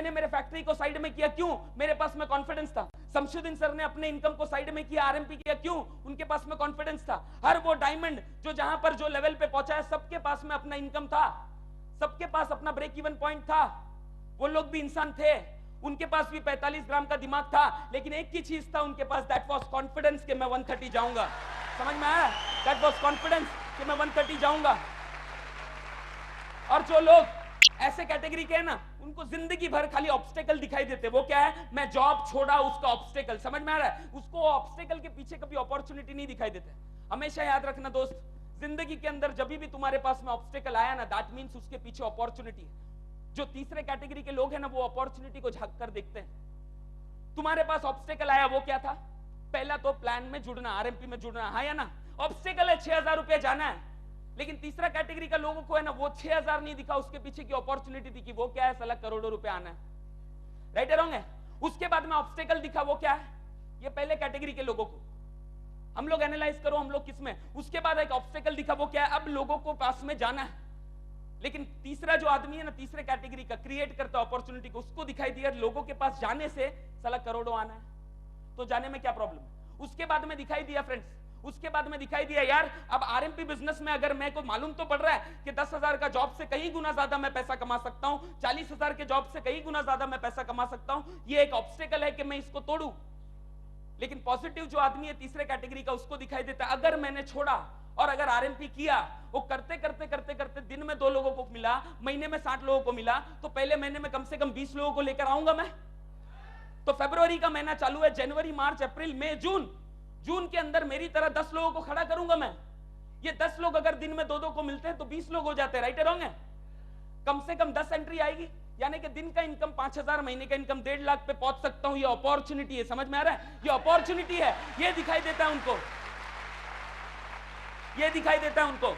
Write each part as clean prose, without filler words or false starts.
मैंने मेरे फैक्ट्री को साइड में किया, क्यों? मेरे पास में कॉन्फिडेंस था। शमशुद्दीन सर ने अपने इनकम को साइड में किया, आरएमपी किया, क्यों? उनके पास में कॉन्फिडेंस था। हर वो डायमंड जो जहां पर जो लेवल पे पहुंचा है, सबके पास में अपना इनकम था, सबके पास अपना ब्रेक इवन पॉइंट था। वो लोग भी इंसान थे, उनके पास भी 45 ग्राम का दिमाग था, लेकिन एक ही चीज था उनके पास, दैट वाज कॉन्फिडेंस कि मैं 130 जाऊंगा। समझ में आया? दैट वाज कॉन्फिडेंस कि मैं 130 जाऊंगा। और जो लोग ऐसे कैटेगरी के हैं ना, उनको जिंदगी भर खाली ऑब्स्टेकल दिखाई देते। वो क्या है? मैं जॉब छोड़ा, उसका ऑब्स्टेकल। समझ में आ रहा है? उसको ऑब्स्टेकल के पीछे कभी अपॉर्चुनिटी नहीं दिखाई देते। हमेशा याद रखना दोस्त, जिंदगी के अंदर जब भी तुम्हारे पास में ऑब्स्टेकल आया ना, दैट मींस उसके पीछे अपॉर्चुनिटी है। जो तीसरे कैटेगरी के लोग हैं ना, वो अपॉर्चुनिटी को झांक कर देखते हैं। तुम्हारे पास ऑब्स्टेकल आया, वो क्या था? पहला तो प्लान में जुड़ना, आरएमपी में जुड़ना, हाँ या ना? ऑब्स्टेकल है 6000 रुपए जाना है, लेकिन तीसरा कैटेगरी का लोगों को है ना, वो 6000 नहीं दिखा, उसके पीछे की अपॉर्चुनिटी दिखी। वो क्या है? साला करोड़ों रुपए आना है। राइट है, रॉन्ग है? उसके बाद में ऑब्स्टेकल दिखा, वो क्या है? ये पहले कैटेगरी के लोगों को हम लोग एनालाइज करो, हम लोग किस में। उसके बाद एक ऑब्स्टेकल दिखा, वो क्या है? अब लोगों को पास में जाना है। लेकिन तीसरा जो आदमी है ना, तीसरे कैटेगरी का, क्रिएट करता अपॉर्चुनिटी को, उसको दिखाई दिया लोगों के पास जाने से साला करोड़ों आना है, तो जाने में क्या प्रॉब्लम है? उसके बाद में दिखाई दिया फ्रेंड्स, उसके बाद में दिखाई दिया यार, अब आरएमपी बिजनेस में अगर मैं को मालूम तो पड़ रहा है कि 10,000 का जॉब से कहीं गुना ज्यादा मैं पैसा कमा सकता हूं, 40,000 के जॉब से कहीं गुना ज्यादा मैं पैसा कमा सकता हूं। ये एक ऑब्स्टेकल है कि मैं इसको तोड़ूं। लेकिन पॉजिटिव जो आदमी है तीसरे कैटेगरी का, उसको दिखाई देता है अगर मैंने छोड़ा और अगर आरएमपी किया, वो करते करते करते करते दिन में 2 लोगों को मिला, महीने में 60 लोगों को मिला, तो पहले महीने में कम से कम 20 लोगों को लेकर आऊंगा मैं। तो फरवरी का महीना चालू है, जनवरी, मार्च, अप्रैल, मई, जून, जून के अंदर मेरी तरह 10 लोगों को खड़ा करूंगा मैं। ये 10 लोग अगर दिन में 2-2 को मिलते हैं तो 20 लोग हो जाते हैं। राइट है, रॉन्ग है? कम से कम 10 एंट्री आएगी, यानी कि दिन का इनकम 5,000, महीने का इनकम 1.5 लाख पे पहुंच सकता हूं। ये अपॉर्चुनिटी है, समझ में आ रहा है? ये अपॉर्चुनिटी है, ये दिखाई देता है उनको, ये दिखाई देता है उनको।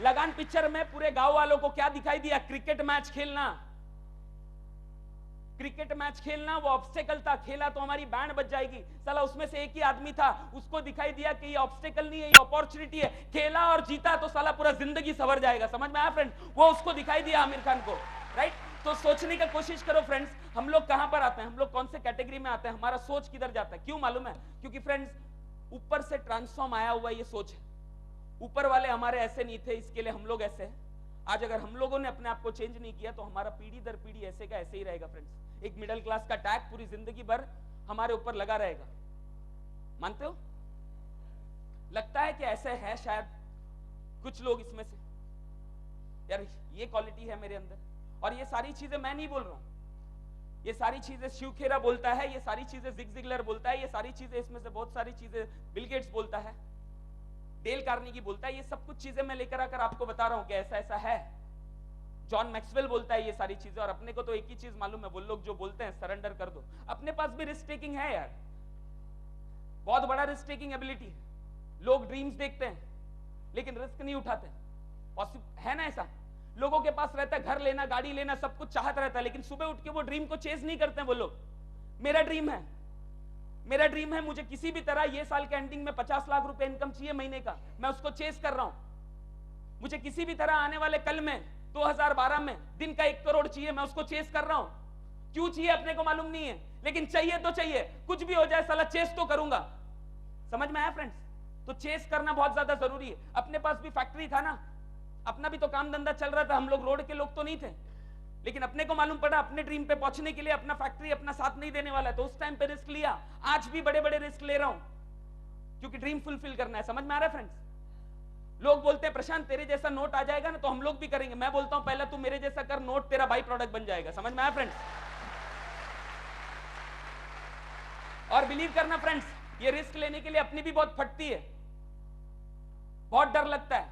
लगान पिक्चर में पूरे गांव वालों को क्या दिखाई दिया? क्रिकेट मैच खेलना, क्रिकेट मैच खेलना वो ऑब्स्टेकल था। खेला तो हमारी बैंड बज जाएगी, साला उसमें से एक ही आदमी था, उसको दिखाई दिया कि ये ऑब्स्टेकल नहीं है, ये अपॉर्चुनिटी है। खेला और जीता तो साला पूरा जिंदगी सवर जाएगा। समझ में आया फ्रेंड? वो उसको दिखाई दिया आमिर खान को। राइट? तो सोचने का कोशिश करो फ्रेंड्स, हम लोग कहां पर आते हैं, हम लोग कौन से कैटेगरी में आते हैं, हमारा सोच किधर जाता है? क्यों मालूम है? क्योंकि फ्रेंड्स ऊपर से ट्रांसफॉर्म आया हुआ ये सोच है। ऊपर वाले हमारे ऐसे नहीं थे, इसके लिए हम लोग ऐसे हैं। आज अगर हम लोगों ने अपने आप को चेंज नहीं किया तो हमारा पीढ़ी दर पीढ़ी ऐसे का ऐसे ही रहेगा फ्रेंड्स। एक मिडिल क्लास का टैग पूरी जिंदगी भर हमारे ऊपर लगा रहेगा। मानते हो? लगता है कि ऐसे है शायद कुछ लोग इसमें से, यार ये क्वालिटी है मेरे अंदर। और ये सारी चीजें मैं नहीं बोल रहा हूं, ये सारी चीजें शिव खेरा बोलता है, ये सारी चीजें जिग जिगलर बोलता है, ये सारी चीजें, इसमें से बहुत सारी चीजें बिल गेट्स बोलता है, डेल कार्नेगी बोलता है। ये सब कुछ चीजें मैं लेकर आकर आपको बता रहा हूं कि ऐसा ऐसा है। जॉन मैक्सवेल बोलता है ये सारी चीजें। और अपने को तो एक ही चीज मालूम है, वो लोग जो बोलते हैं सरेंडर कर दो, अपने पास भी रिस्क टेकिंग है यार, बहुत बड़ा रिस्क टेकिंग एबिलिटी है। लोग ड्रीम्स देखते हैं लेकिन रिस्क नहीं उठाते, है ना? ऐसा लोगों के पास रहता है, घर लेना, गाड़ी लेना, सब कुछ चाहत रहता है, लेकिन सुबह उठ के वो ड्रीम को चेज नहीं करते हैं वो लोग। मेरा ड्रीम है, मेरा ड्रीम है, मुझे किसी भी तरह ये साल के एंडिंग में 50 लाख रुपए इनकम चाहिए महीने का, मैं उसको चेज कर रहा हूं। मुझे किसी भी तरह आने वाले कल में 2012 में दिन का 1 करोड़ चाहिए, मैं उसको चेस कर रहा हूं। क्यों चाहिए अपने को मालूम नहीं है, लेकिन चाहिए तो चाहिए, कुछ भी हो जाए साला चेस तो करूंगा। समझ में आया फ्रेंड्स? तो चेस करना बहुत ज्यादा जरूरी है। अपने पास भी फैक्ट्री था ना, अपना भी तो काम धंधा चल रहा था, हम लोग रोड के लोग तो नहीं थे, लेकिन अपने को मालूम पड़ा अपने ड्रीम पे पहुंचने के लिए अपना फैक्ट्री अपना साथ नहीं देने वाला है, तो उस टाइम पे रिस्क लिया। आज भी बड़े बड़े रिस्क ले रहा हूं क्योंकि ड्रीम फुलफिल करना है। समझ में आ रहा है फ्रेंड्स? लोग बोलते हैं प्रशांत तेरे जैसा नोट आ जाएगा ना तो हम लोग भी करेंगे। मैं बोलता हूं पहला तू मेरे जैसा कर, नोट तेरा बाई प्रोडक्ट बन जाएगा। समझ में आया फ्रेंड्स? और बिलीव करना फ्रेंड्स, ये रिस्क लेने के लिए अपनी भी बहुत फटती है, बहुत डर लगता है,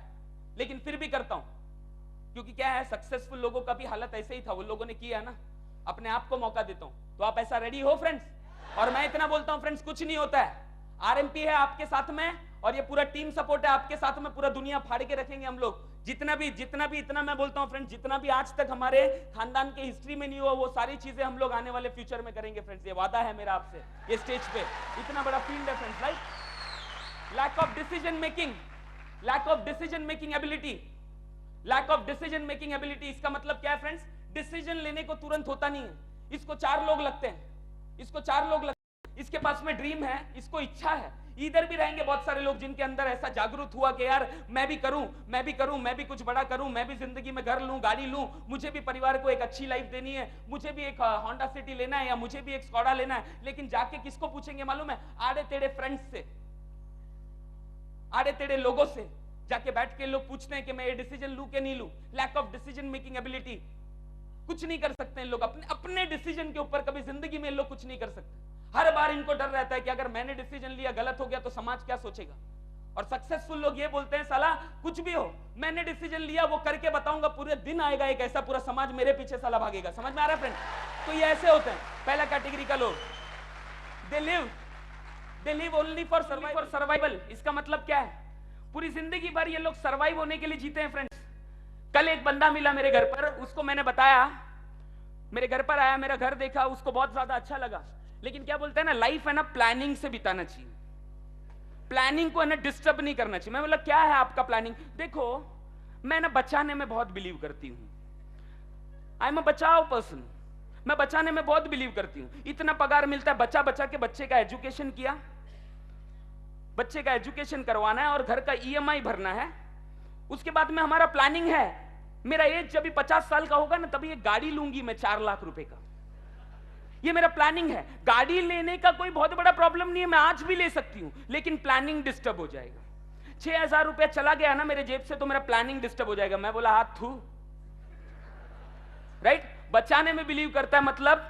लेकिन फिर भी करता हूं। क्योंकि क्या है, सक्सेसफुल लोगों का भी हालत ऐसे ही था, वो लोगों ने किया ना, अपने आप को मौका देता हूं। तो आप ऐसा रेडी हो फ्रेंड्स? और मैं इतना बोलता हूं फ्रेंड्स, कुछ नहीं होता है, आरएमपी है आपके साथ में और ये पूरा टीम सपोर्ट है आपके साथ में, पूरा दुनिया फाड़ के रखेंगे हम लोग। जितना भी इतना मैं बोलता हूं फ्रेंड्स, जितना भी आज तक हमारे खानदान के हिस्ट्री में नहीं हुआ वो सारी चीजें हम लोग आने वाले फ्यूचर में करेंगे फ्रेंड्स। ये वादा है मेरा आपसे, ये स्टेज पे इतना बड़ा फील्ड है friends. Right? Lack of decision making, lack of decision making ability, lack of decision making ability, इसका मतलब क्या है फ्रेंड्स? डिसीजन लेने को तुरंत होता नहीं है। इसको 4 लोग लगते हैं, इसको 4 लोग लगते हैं, इसके पास में ड्रीम है, इसको इच्छा है। इधर भी रहेंगे बहुत सारे लोग जिनके अंदर ऐसा जागरूक हुआ कि यार मैं भी करूं, मैं भी करूं, मैं भी कुछ बड़ा करूं, मैं भी जिंदगी में घर लूं, गाड़ी लूं, मुझे भी परिवार को एक अच्छी लाइफ देनी है, मुझे भी एक होंडा सिटी लेना है, या मुझे भी एक स्कॉडा लेना है। लेकिन जाके किसको पूछेंगे मालूम है? आड़े टेढ़े फ्रेंड्स से, आड़े टेढ़े लोगों से जाके बैठ के लोग पूछते हैं कि मैं ये डिसीजन लूं कि नहीं लूं। Lack of decision making ability, कुछ नहीं कर सकते हैं लोग अपने डिसीजन के ऊपर। कभी जिंदगी में लोग कुछ नहीं कर सकते। हर बार इनको डर रहता है कि अगर मैंने डिसीजन लिया गलत हो गया तो समाज क्या सोचेगा। और सक्सेसफुल लोग ये बोलते हैं साला कुछ भी हो, मैंने डिसीजन लिया, वो करके बताऊंगा, पूरे दिन आएगा एक ऐसा पूरा समाज मेरे पीछे साला भागेगा। समझ में आ रहा है फ्रेंड? तो ये ऐसे होते हैं पहला कैटेगरी का लोग। They live only for survival. इसका मतलब क्या है? पूरी जिंदगी भर ये लोग सर्वाइव होने के लिए जीते हैं फ्रेंड्स। कल एक बंदा मिला मेरे घर पर, उसको मैंने बताया, मेरे घर पर आया, मेरा घर देखा, उसको बहुत ज्यादा अच्छा लगा। लेकिन क्या बोलते हैं ना, लाइफ है ना प्लानिंग से बिताना चाहिए, प्लानिंग को है ना डिस्टर्ब नहीं करना चाहिए। मैं बोला क्या है आपका प्लानिंग? देखो मैं ना बचाने में बहुत बिलीव करती हूं, आई एम अ बचाओ पर्सन, मैं बचाने में बहुत बिलीव करती हूं। इतना पगार मिलता है, बचा बचा के बच्चे का एजुकेशन किया, बच्चे का एजुकेशन करवाना है और घर का ईएमआई भरना है। उसके बाद में हमारा प्लानिंग है, मेरा एज जब 50 साल का होगा ना तभी एक गाड़ी लूंगी मैं 4 लाख रुपए का। ये मेरा प्लानिंग है। गाड़ी लेने का कोई बहुत बड़ा प्रॉब्लम नहीं है, मैं आज भी ले सकती हूं, लेकिन प्लानिंग डिस्टर्ब हो जाएगा। 6,000 रुपया चला गया ना मेरे जेब से तो मेरा प्लानिंग डिस्टर्ब हो जाएगा। मैं बोला हाथ थू, राइट? बचाने में बिलीव करता है मतलब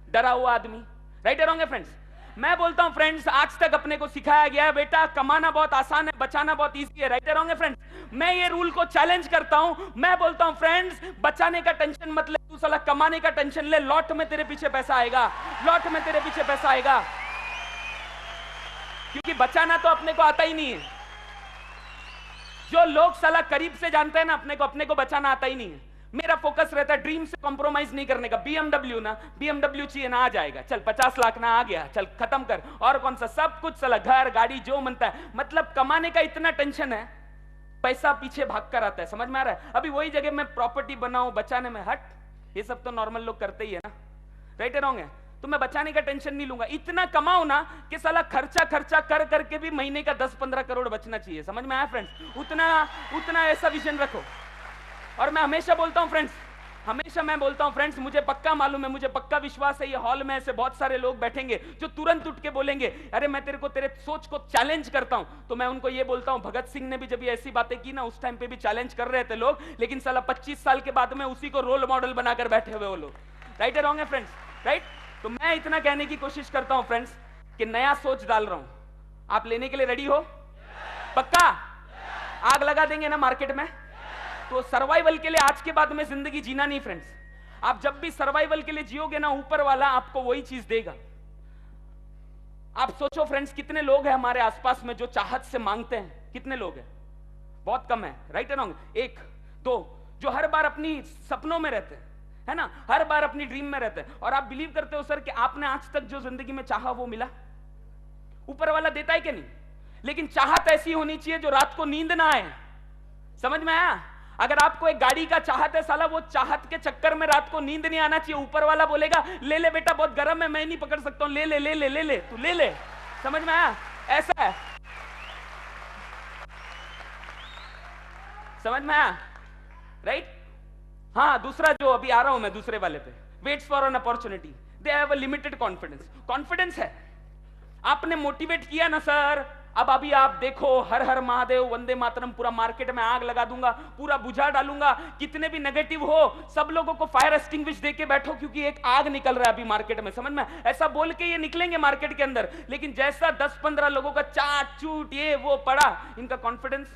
डरा हुआ आदमी, राइट? रॉन्ग है फ्रेंड्स? मैं बोलता हूं फ्रेंड्स आज तक अपने को सिखाया गया है बेटा कमाना बहुत आसान है, बचाना बहुत इजी है, राइट? रॉन्ग है फ्रेंड्स? मैं ये रूल को चैलेंज करता हूं। मैं बोलता हूं फ्रेंड्स बचाने का टेंशन मत ले, तू साला कमाने का टेंशन ले, लॉट में तेरे पीछे पैसा आएगा, लॉट में तेरे पीछे पैसा आएगा। क्योंकि बचाना तो अपने को आता ही नहीं है। जो लोग साला करीब से जानते हैं ना अपने को बचाना आता ही नहीं है। मेरा फोकस रहता है ड्रीम से कॉम्प्रोमाइज नहीं करने का। बीएमडब्ल्यू ना, बीएमडब्ल्यू चाहिए ना, आ जाएगा, चल 50 लाख ना, आ गया, चल खत्म कर। और कौन सा, सब कुछ साला घर गाड़ी जो मनता है। मतलब कमाने का इतना टेंशन है, पैसा पीछे भाग कर आता है। समझ में आ रहा है? अभी वही जगह मैं प्रॉपर्टी बनाऊं बचाने में, हट, ये सब तो नॉर्मल लोग करते ही है ना, राइट? रॉन्ग है? तो मैं बचाने का टेंशन नहीं लूंगा। इतना कमाओ ना कि साला खर्चा कर करके भी महीने का 10-15 करोड़ बचना चाहिए। समझ में आया फ्रेंड्स? उतना ऐसा विजन रखो। और मैं हमेशा बोलता हूं फ्रेंड्स, हमेशा मैं बोलता हूं फ्रेंड्स, मुझे पक्का मालूम है, मुझे पक्का विश्वास है, ये हॉल में ऐसे बहुत सारे लोग बैठेंगे जो तुरंत उठ के बोलेंगे अरे मैं तेरे को तेरे सोच को चैलेंज करता हूं। तो मैं उनको ये बोलता हूं, भगत सिंह ने भी जब ये ऐसी बातें की ना, उस टाइम पे भी चैलेंज कर रहे थे लोग, लेकिन साला 25 साल के बाद में उसी को रोल मॉडल बनाकर बैठे हुए वो लोग, राइट? रॉन्ग है फ्रेंड्स? राइट? तो मैं इतना कहने की कोशिश करता हूं फ्रेंड्स कि नया सोच डाल रहा हूं, आप लेने के लिए रेडी हो? पक्का? आग लगा देंगे ना मार्केट में? तो सर्वाइवल के लिए आज के बाद में जिंदगी जीना नहीं फ्रेंड्स। आप जब भी सर्वाइवल के लिए जियोगे ना, ऊपर वाला आपको वही चीज देगा। आप सोचो फ्रेंड्स, कितने लोग हैं हमारे आसपास में जो चाहत से मांगते हैं? कितने लोग हैं? बहुत कम है, राइट? रॉन्ग? 1-2 जो हर बार अपनी सपनों में रहते हैं, है ना, हर बार अपनी ड्रीम में रहते हैं। और आप बिलीव करते हो सर कि आपने आज तक जो जिंदगी में चाहा वो मिला? ऊपर वाला देता है कि नहीं? लेकिन चाहत ऐसी होनी चाहिए जो रात को नींद ना आए। समझ में आया? अगर आपको एक गाड़ी का चाहत है साला, वो चाहत के चक्कर में रात को नींद नहीं आना चाहिए। ऊपर वाला बोलेगा ले ले बेटा, बहुत गर्म है, मैं नहीं पकड़ सकता हूं, ले ले ले ले ले ले, तू ले ले। समझ में आया? ऐसा है, समझ में आया? राइट? हाँ, दूसरा जो अभी आ रहा हूं मैं दूसरे वाले पे, waits for an opportunity, they have a limited confidence. Confidence है, आपने मोटिवेट किया ना सर, अब अभी आप देखो हर हर महादेव वंदे मातरम पूरा मार्केट में आग लगा दूंगा, पूरा बुझा डालूंगा, कितने भी नेगेटिव हो सब लोगों को फायर एक्सटिंग्विश देके बैठो क्योंकि एक आग निकल रहा है अभी मार्केट में। समझ में? ऐसा बोल के ये निकलेंगे मार्केट के अंदर, लेकिन जैसा 10-15 लोगों का चाट चूट ये वो पड़ा, इनका कॉन्फिडेंस,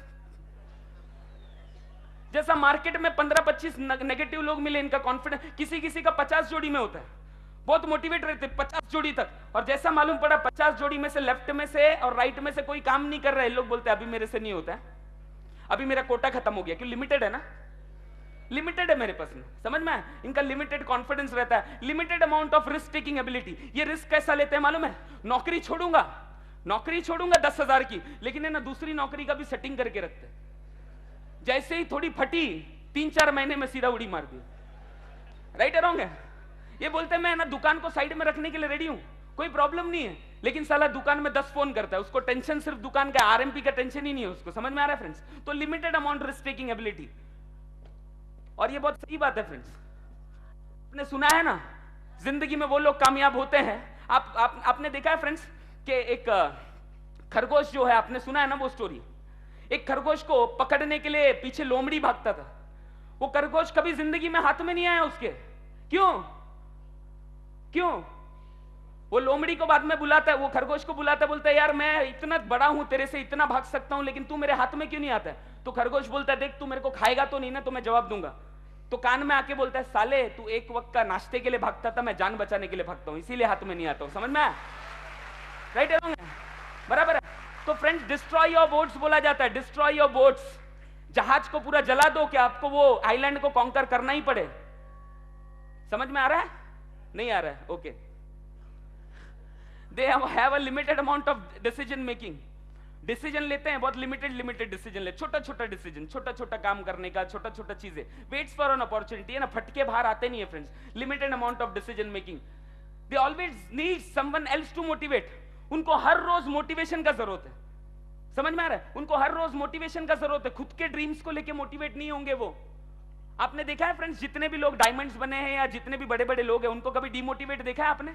जैसा मार्केट में 15-25 नेगेटिव लोग मिले, इनका कॉन्फिडेंस, किसी किसी का 50 जोड़ी में होता है, बहुत मोटिवेट रहते 50 जोड़ी तक, और जैसा मालूम पड़ा 50 जोड़ी में से लेफ्ट में से और राइट में से कोई काम नहीं कर रहा है, लोग बोलते हैं अभी मेरे से नहीं होता है, अभी मेरा कोटा खत्म हो गया। क्यों? लिमिटेड है ना, लिमिटेड है मेरे पास में। समझ में? इनका लिमिटेड कॉन्फिडेंस रहता है, limited amount of risk taking ability. ये रिस्क कैसा लेते हैं मालूम है? नौकरी छोड़ूंगा 10,000 की, लेकिन है ना दूसरी नौकरी का भी सेटिंग करके रखते हैं। जैसे ही थोड़ी फटी 3-4 महीने में सीधा उड़ी मार दी। राइट है रॉन्ग है? ये बोलते हैं मैं ना दुकान को साइड में रखने के लिए रेडी हूं, कोई प्रॉब्लम नहीं है, लेकिन साला दुकान में 10 फोन करता है, उसको टेंशन सिर्फ दुकान का, आरएमपी का टेंशन ही नहीं है उसको। समझ में आ रहा है फ्रेंड्स? तो limited amount risk taking ability, और ये बहुत सही बात है फ्रेंड्स। आपने सुना है ना, जिंदगी में वो लोग कामयाब होते हैं, आपने देखा है फ्रेंड्स कि एक खरगोश जो है, आपने सुना है ना वो स्टोरी, एक खरगोश को पकड़ने के लिए पीछे लोमड़ी भागता था। वो खरगोश कभी जिंदगी में हाथ में नहीं आया उसके। क्यों? क्यों? वो लोमड़ी को बाद में बुलाता है, वो खरगोश को बुलाता है, बोलता है यार मैं इतना बड़ा हूं, तेरे से इतना भाग सकता हूं, लेकिन तू मेरे हाथ में क्यों नहीं आता है? तो खरगोश बोलता है देख तू मेरे को खाएगा तो नहीं ना, तो मैं जवाब दूंगा। तो कान में आके बोलता है साले तू एक वक्त का नाश्ते के लिए भागता था, मैं जान बचाने के लिए भागता हूं, इसीलिए हाथ में नहीं आता हूं। समझ में आया? राइट है? बराबर है। तो फ्रेंड्स, डिस्ट्रॉय योर बोट्स बोला जाता है, डिस्ट्रॉय योर बोट्स। जहाज को पूरा जला दो कि आपको वो आइलैंड को कॉन्कर करना ही पड़े। समझ में आ रहा है? नहीं आ रहा है? Okay. They have a limited amount of decision making. Decision लेते हैं बहुत लिमिटेड डिसीजन ले, छोटा छोटा डिसीजन, छोटा छोटा काम करने का, छोटा छोटा चीजें, वेट्स फॉर एन अपॉर्चुनिटी, है ना, फटके बाहर आते नहीं है friends. Limited amount of decision making. They always need someone else to motivate. उनको हर रोज मोटिवेशन का जरूरत है। समझ में आ रहा है? उनको हर रोज मोटिवेशन का जरूरत है, खुद के ड्रीम्स को लेके मोटिवेट नहीं होंगे वो। आपने देखा है फ्रेंड्स, जितने भी लोग डायमंड्स बने हैं या जितने भी बड़े बड़े लोग हैं, उनको कभी डिमोटिवेट देखा है आपने?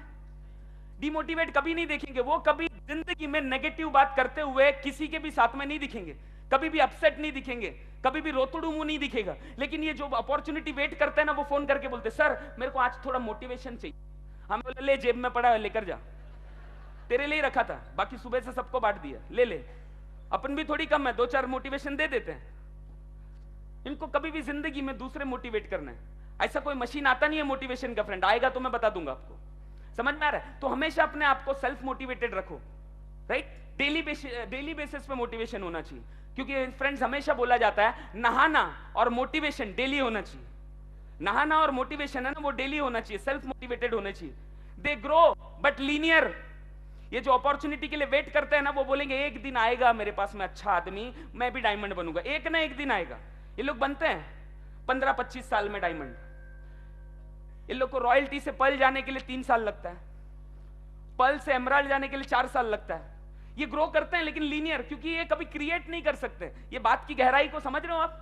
डिमोटिवेट कभी नहीं देखेंगे वो, कभी जिंदगी में नेगेटिव बात करते हुए किसी के भी साथ में नहीं दिखेंगे, कभी भी अपसेट नहीं दिखेंगे, कभी भी रोतड़ू मुंह नहीं दिखेगा। लेकिन ये जो अपॉर्चुनिटी वेट करते हैं ना, वो फोन करके बोलते सर मेरे को आज थोड़ा मोटिवेशन चाहिए। हम बोले ले जेब में पड़ा है लेकर जा, तेरे लिए रखा था, बाकी सुबह से सबको बांट दिया, ले ले। अपन भी थोड़ी कम है, 2-4 मोटिवेशन दे देते हैं। इनको कभी भी जिंदगी में दूसरे मोटिवेट करना है, ऐसा कोई मशीन आता नहीं है मोटिवेशन का फ्रेंड, आएगा तो मैं बता दूंगा आपको। समझ में आ रहा है? तो हमेशा अपने आप को सेल्फ मोटिवेटेड रखो, राइट? डेली बेसिस पे मोटिवेशन होना चाहिए, क्योंकि फ्रेंड्स हमेशा बोला जाता है नहाना और मोटिवेशन डेली होना चाहिए। नहाना और मोटिवेशन है ना, वो डेली होना चाहिए, सेल्फ मोटिवेटेड होना चाहिए। They grow but linear. ये जो अपॉर्चुनिटी के लिए वेट करते हैं ना, वो बोलेंगे एक दिन आएगा मेरे पास में अच्छा आदमी, मैं भी डायमंड बनूंगा, एक ना एक दिन आएगा। ये लोग बनते हैं 15-25 साल में डायमंड। इन लोग को रॉयल्टी से पर्ल जाने के लिए 3 साल लगता है, पर्ल से एमराल्ड जाने के लिए 4 साल लगता है। ये ग्रो करते हैं लेकिन लीनियर, क्योंकि ये कभी क्रिएट नहीं कर सकते। ये बात की गहराई को समझ रहे हो आप?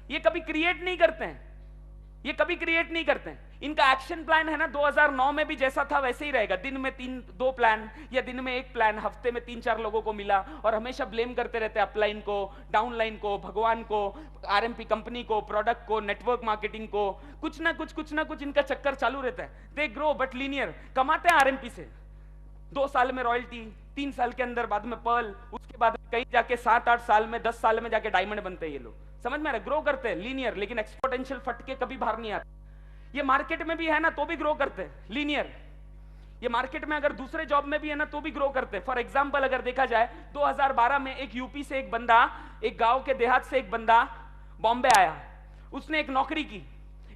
ये कभी क्रिएट नहीं करते हैं, ये कभी क्रिएट नहीं करते हैं। इनका एक्शन प्लान है ना 2009 में भी जैसा था वैसे ही रहेगा। दिन में 2 प्लान या दिन में 1 प्लान, हफ्ते में 3-4 लोगों को मिला, और हमेशा ब्लेम करते रहते हैं अपलाइन को, डाउनलाइन को, भगवान को, आरएमपी कंपनी को, प्रोडक्ट को, नेटवर्क मार्केटिंग को। कुछ ना कुछ इनका चक्कर चालू रहता है। They grow but linear. कमाते हैं आरएमपी से 2 साल में रॉयल्टी, 3 साल के अंदर बाद में पर्ल, उसके बाद कहीं जाके 7-8 साल में, 10 साल में जाके डायमंड बनते हैं ये लोग। समझ में आ रहा है? ग्रो करते हैं लीनियर, लेकिन एक्सपोनेंशियल फटके कभी बाहर नहीं आते। ये मार्केट में भी है ना तो भी ग्रो करते हैं लीनियर। ये मार्केट में अगर दूसरे जॉब में भी है ना तो भी ग्रो करते हैं। फॉर एग्जांपल अगर देखा जाए 2012 में एक यूपी से एक बंदा, एक गांव के देहात से एक बंदा बॉम्बे आया। उसने एक नौकरी की,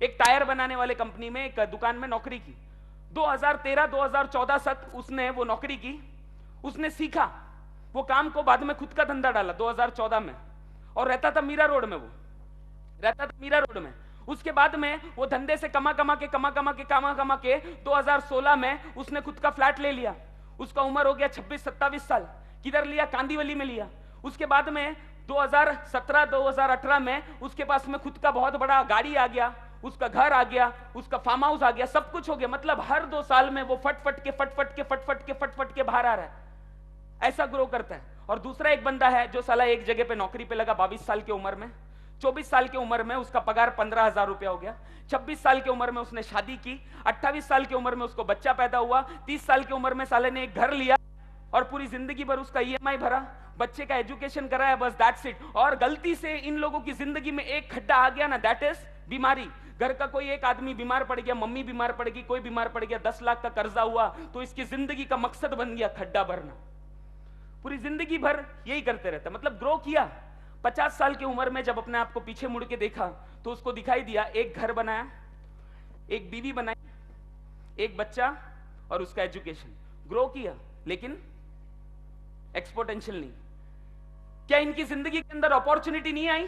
एक टायर बनाने वाले कंपनी में एक दुकान में नौकरी की। 2013-2014 तक उसने वो नौकरी की, उसने सीखा वो काम को, बाद में खुद का धंधा डाला 2014 में, और रहता था मीरा रोड में। वो रहता था मीरा रोड में। उसके बाद में वो धंधे से कमा कमा के 2016 में उसने खुद का फ्लैट ले लिया। उसका उम्र हो गया 26-27 साल। किधर लिया? कांदीवली में लिया। उसके बाद में 2017-2018 में उसके पास में खुद का बहुत बड़ा गाड़ी आ गया, उसका घर आ गया, उसका फार्म हाउस आ गया, सब कुछ हो गया। मतलब हर 2 साल में वो फट फट के बाहर आ रहा है। ऐसा ग्रो करता है। और दूसरा एक बंदा है जो साला एक जगह पे नौकरी पे लगा 22 साल की उम्र में, 24 साल की उम्र में उसका पगार 15,000 रुपया हो गया, 26 साल की उम्र में उसने शादी की, 28 साल की उम्र में उसको बच्चा पैदा हुआ, 30 साल की उम्र में साले ने एक घर लिया और पूरी जिंदगी भर उसका ईएमआई भरा, बच्चे का एजुकेशन कराया, बस दैट्स इट। और गलती से इन लोगों की जिंदगी में एक खड्डा आ गया ना, दैट इज बीमारी। घर का कोई एक आदमी बीमार पड़ गया, मम्मी बीमार पड़ गई, कोई बीमार पड़ गया, 10 लाख का कर्जा हुआ, तो इसकी जिंदगी का मकसद बन गया खड्डा भरना। पूरी जिंदगी भर यही करते रहता। मतलब ग्रो किया। 50 साल की उम्र में जब अपने आप को पीछे मुड़ के देखा तो उसको दिखाई दिया एक घर बनाया, एक बीवी बनाई, एक बच्चा और उसका एजुकेशन। ग्रो किया लेकिन एक्सपोनेंशियल नहीं। क्या इनकी जिंदगी के अंदर अपॉर्चुनिटी नहीं आई?